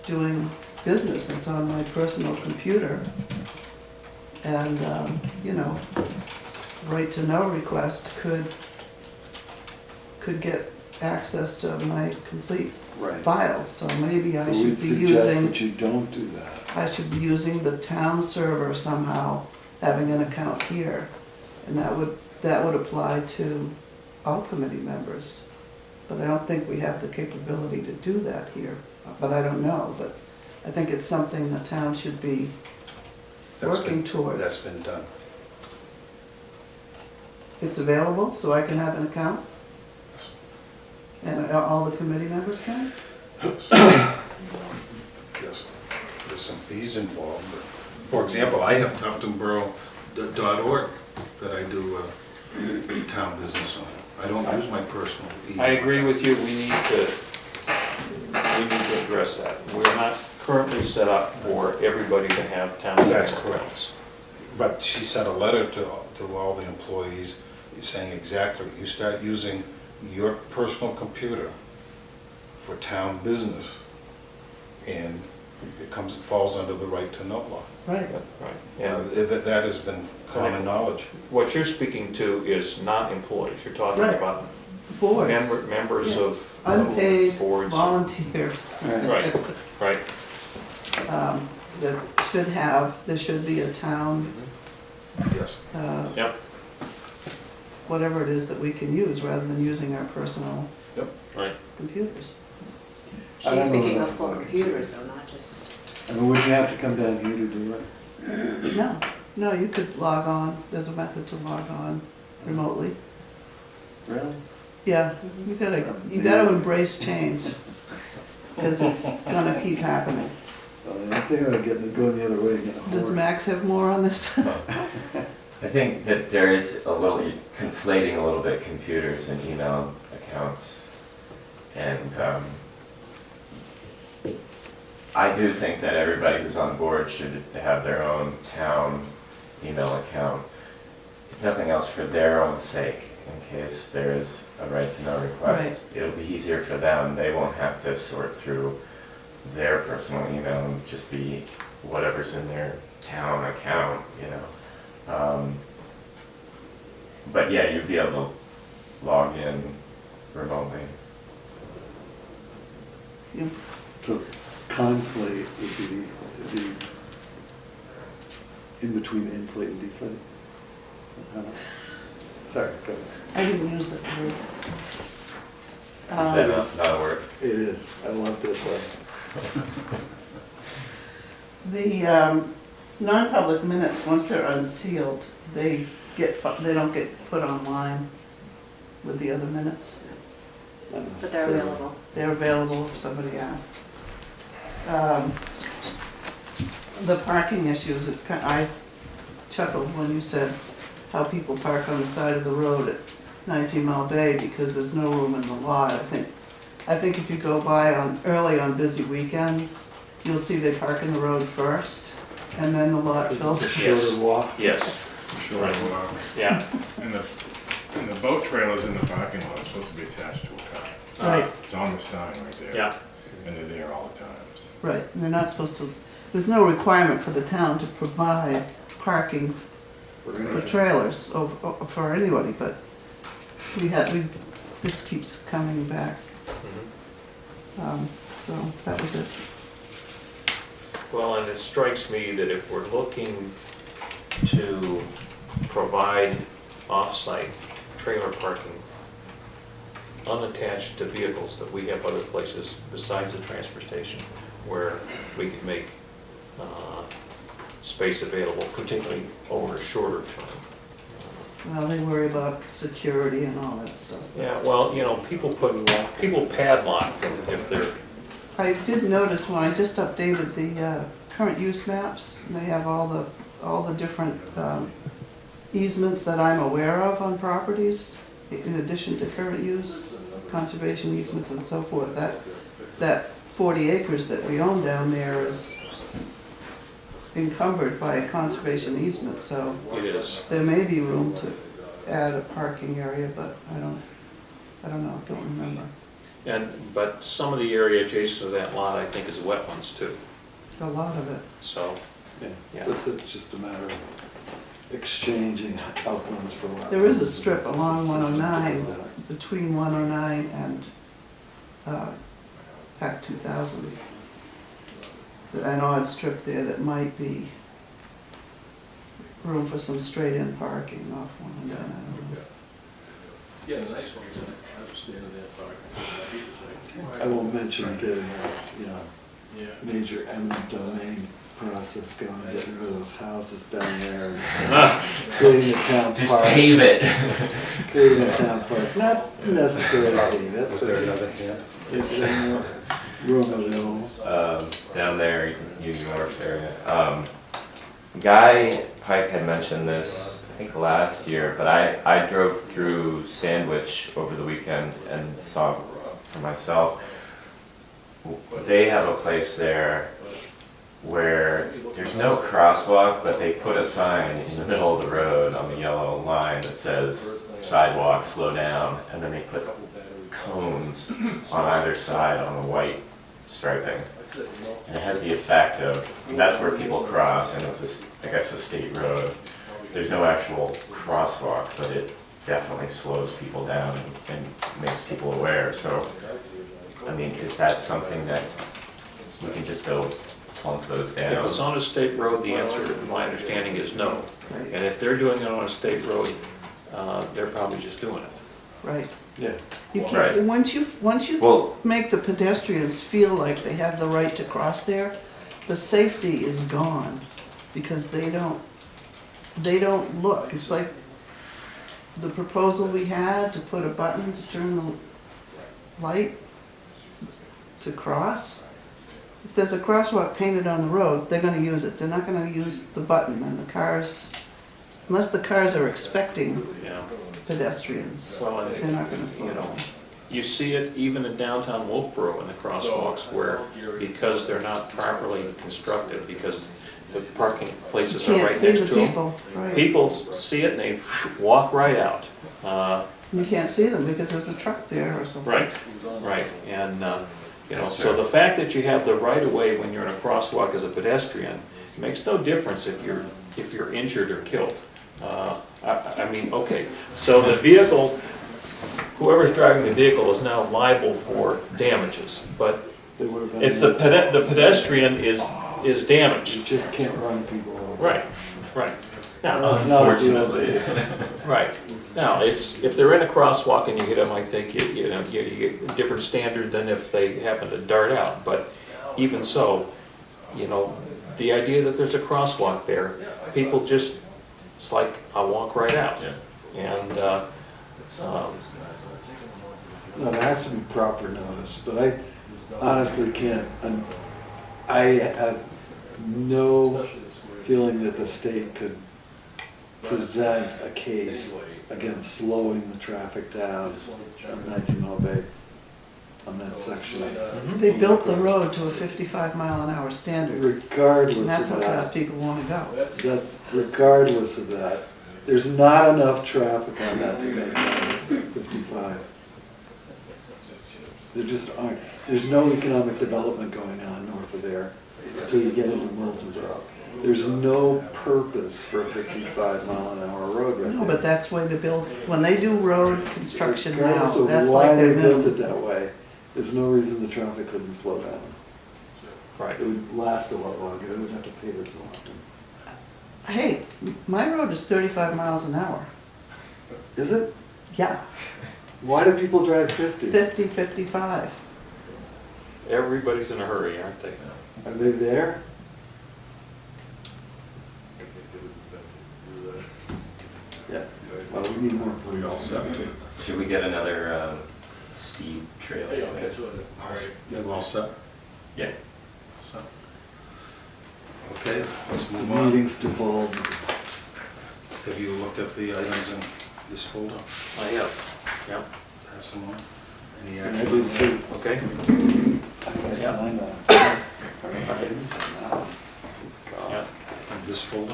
doing business. It's on my personal computer. And, right-to-know request could get access to my complete Right. files, so maybe I So should we'd be suggest using, that you don't do that. I should be using the town server somehow, having an account here. And that would apply to all committee members. But I don't think we have the capability to do that here. But I don't know, but I think it's something the town should be working towards. That's been done. It's available, so I can have an account? And all the committee members can? Yes, there's some fees involved, but, for example, I have Tuftonboro.org that I do town business on. I don't use my personal email. I agree with you, we need to address that. We're not currently set up for everybody to have town That's email correct. accounts. But she sent a letter to all the employees saying exactly, you start using your personal computer for town business, and it falls under the right to know law. Right. Right, and That has been common knowledge. what you're speaking to is not employees, you're talking Right. about Boards. members Yeah. of Unpaid boards. volunteers. Right, right. That there should be a town, Yes. Yep. whatever it is that we can use, rather than using our personal Yep. Right. computers. I She's don't know speaking that of full about computers, though, not just, I mean, would you have to come down here to do it? No, you could log on, there's a method to log on remotely. Really? Yeah, you gotta embrace change, because it's gonna keep happening. I think about going the other way and getting a horse. Does Max have more on this? I think that there is a little, conflating a little bit computers and email accounts. And I do think that everybody who's on board should have their own town email account, if nothing else for their own sake, in case there is a right to know request. It'll be easier for them, they won't have to sort through their personal email and just be whatever's in their town account, you know. But yeah, you'd be able to log in remotely. You- So conflate would be in between inflate and deflate. Sorry, go ahead. I didn't use that word. Is that not a word? It is, I loved it, but The non-public minutes, once they're unsealed, they don't get put online with the other minutes. but they're available. They're available if somebody asks. The parking issues, I chuckled when you said how people park on the side of the road at 19 Mile Bay because there's no room in the lot. I think if you go by early on busy weekends, you'll see they park in the road first, and then the lot this fills. is a shorter walk. Yes. Short walk. Yeah. And the boat trailer's in the parking lot, it's supposed to be attached to a car. Right, It's on the sign right there. Yeah. And they're there all the time. right, and they're not supposed to, there's no requirement for the town to provide parking for trailers or for anybody, but this keeps coming back. So that was it. Well, and it strikes me that if we're looking to provide off-site trailer parking unattached to vehicles, that we have other places besides the transfer station where we could make space available, particularly over a shorter term. Well, they worry about security and all that stuff. Yeah, well, you know, people padlock them if they're, I did notice when I just updated the current use maps, and they have all the different easements that I'm aware of on properties, in addition to current use, conservation easements and so forth. That 40 acres that we own down there is encumbered by a conservation easement, so it is. there may be room to add a parking area, but I don't know, don't remember. But some of the area adjacent to that lot, I think, is wetlands too, A lot of it. so, Yeah, Yeah. but it's just a matter of exchanging uplands for wetlands. There is a strip along It's a system to 109, do that. between 109 and Act 2000. An odd strip there that might be room for some straight-in parking off 109. I don't know. Yeah, the nice one is, I was standing there talking. I won't mention getting a, Yeah. major eminent domain process going, getting rid of those houses down there, and creating a town Just park. pave it. Creating a town park, not necessarily paving it, Was but there just another hand? It's getting more room available. down there, New York area. Guy Pike had mentioned this, I think last year, but I drove through Sandwich over the weekend and saw for myself. They have a place there where there's no crosswalk, but they put a sign in the middle of the road on the yellow line that says sidewalk, slow down, and then they put cones on either side on the white striping. And it has the effect of, that's where people cross, and it's, I guess, a state road. There's no actual crosswalk, but it definitely slows people down and makes people aware. So, I mean, is that something that we can just go plunk those down? If it's on a state road, the answer, to my understanding, is no. And if they're doing it on a state road, they're probably just doing it. Right. Yeah. You Right. can't, once you Well, make the pedestrians feel like they have the right to cross there, the safety is gone, because they don't look. It's like the proposal we had to put a button to turn the light to cross. If there's a crosswalk painted on the road, they're gonna use it. They're not gonna use the button, and the cars, unless the cars are expecting Yeah. pedestrians, Well, and they're not gonna slow you know, down. you see it even in downtown Wolfeboro in the crosswalks where, because they're not properly constructed, because the parking places are Can't right see next the to them. people, right. People see it and they walk right out. You can't see them because there's a truck there or something. Right, right, and, you know, so the fact that you have the right of way when you're in a crosswalk as a pedestrian makes no difference if you're injured or killed. I mean, okay, so the vehicle, whoever's driving the vehicle is now liable for damages, but They would have been. it's the pedestrian is You damaged. just can't run people over. Right, right. Now, That's not a deal. unfortunately. right. Now, if they're in a crosswalk and you hit them, I think, you know, you get a different standard than if they happen to dart out. But even so, you know, the idea that there's a crosswalk there, people just, it's like, I'll walk right out. And, No, there has to be proper notice, but I honestly can't, I have no feeling that the state could present a case against slowing the traffic down on 19 Mile Bay, on that section. They built the road to a 55-mile-an-hour standard, and Regardless that's how of fast that, people want to go. that's, regardless of that, there's not enough traffic on that to make it 55. There just aren't, there's no economic development going on north of there until you get into Wolfeboro. There's no purpose for a 55-mile-an-hour road right there. No, but that's why they build, when they do road construction now, Regardless of that's why like they their built minimum. it that way, there's no reason the traffic couldn't slow down. right. It would last a lot longer, they wouldn't have to pave it so often. Hey, my road is 35 miles an hour. Is it? Yeah, Why do people drive 50? 50, 55. Everybody's in a hurry, aren't they? Are they there? Yeah, well, we need more We all police. set? Should we get another speed trail? You all set? Yeah. Set. Okay, let's The move on. meeting's devolved. Have you looked at the items in this folder? I have, yeah, Pass them on. Any And I action? did too. okay. I think I signed that. I didn't sign that one. God. Yeah. In this folder?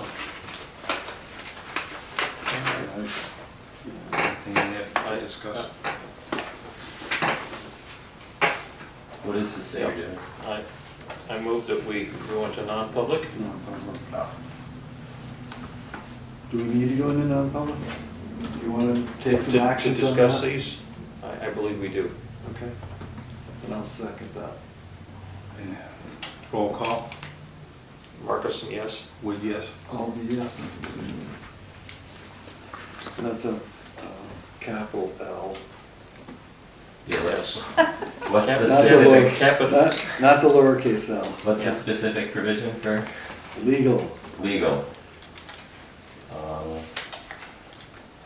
Alright. Anything in there to discuss? What does it say you're doing? I move that we go into non-public. No, Do we need to go into non-public? You wanna take some To action on discuss that? these, I believe we do. Okay, and I'll second that. Roll call, Marcus, yes? Wood, yes? All be yes. That's a capital L. Yeah, Yes. what's the Not the specific, Capital, Not the lowercase l, what's the specific provision for legal. legal?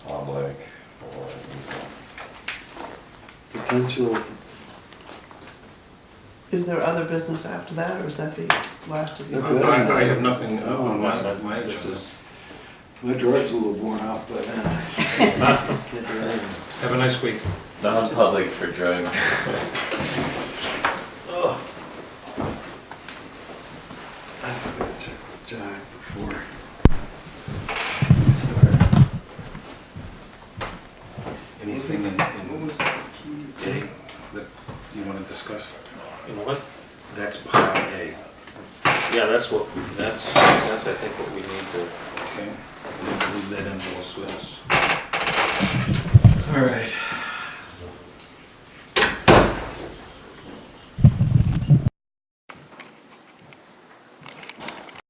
Public for legal. Potential, Is there other business after that, or is that the last of your Okay. business? I have nothing on my this agenda. is, my drugs will have worn off by then. Can't do anything. Have a nice week. Non-public for drug. I just gotta check with Jack before we start. Anything in A that you want to discuss? you know what? That's part A. Yeah, that's I think what we need to, Okay. We'll leave that in. we'll switch. All right.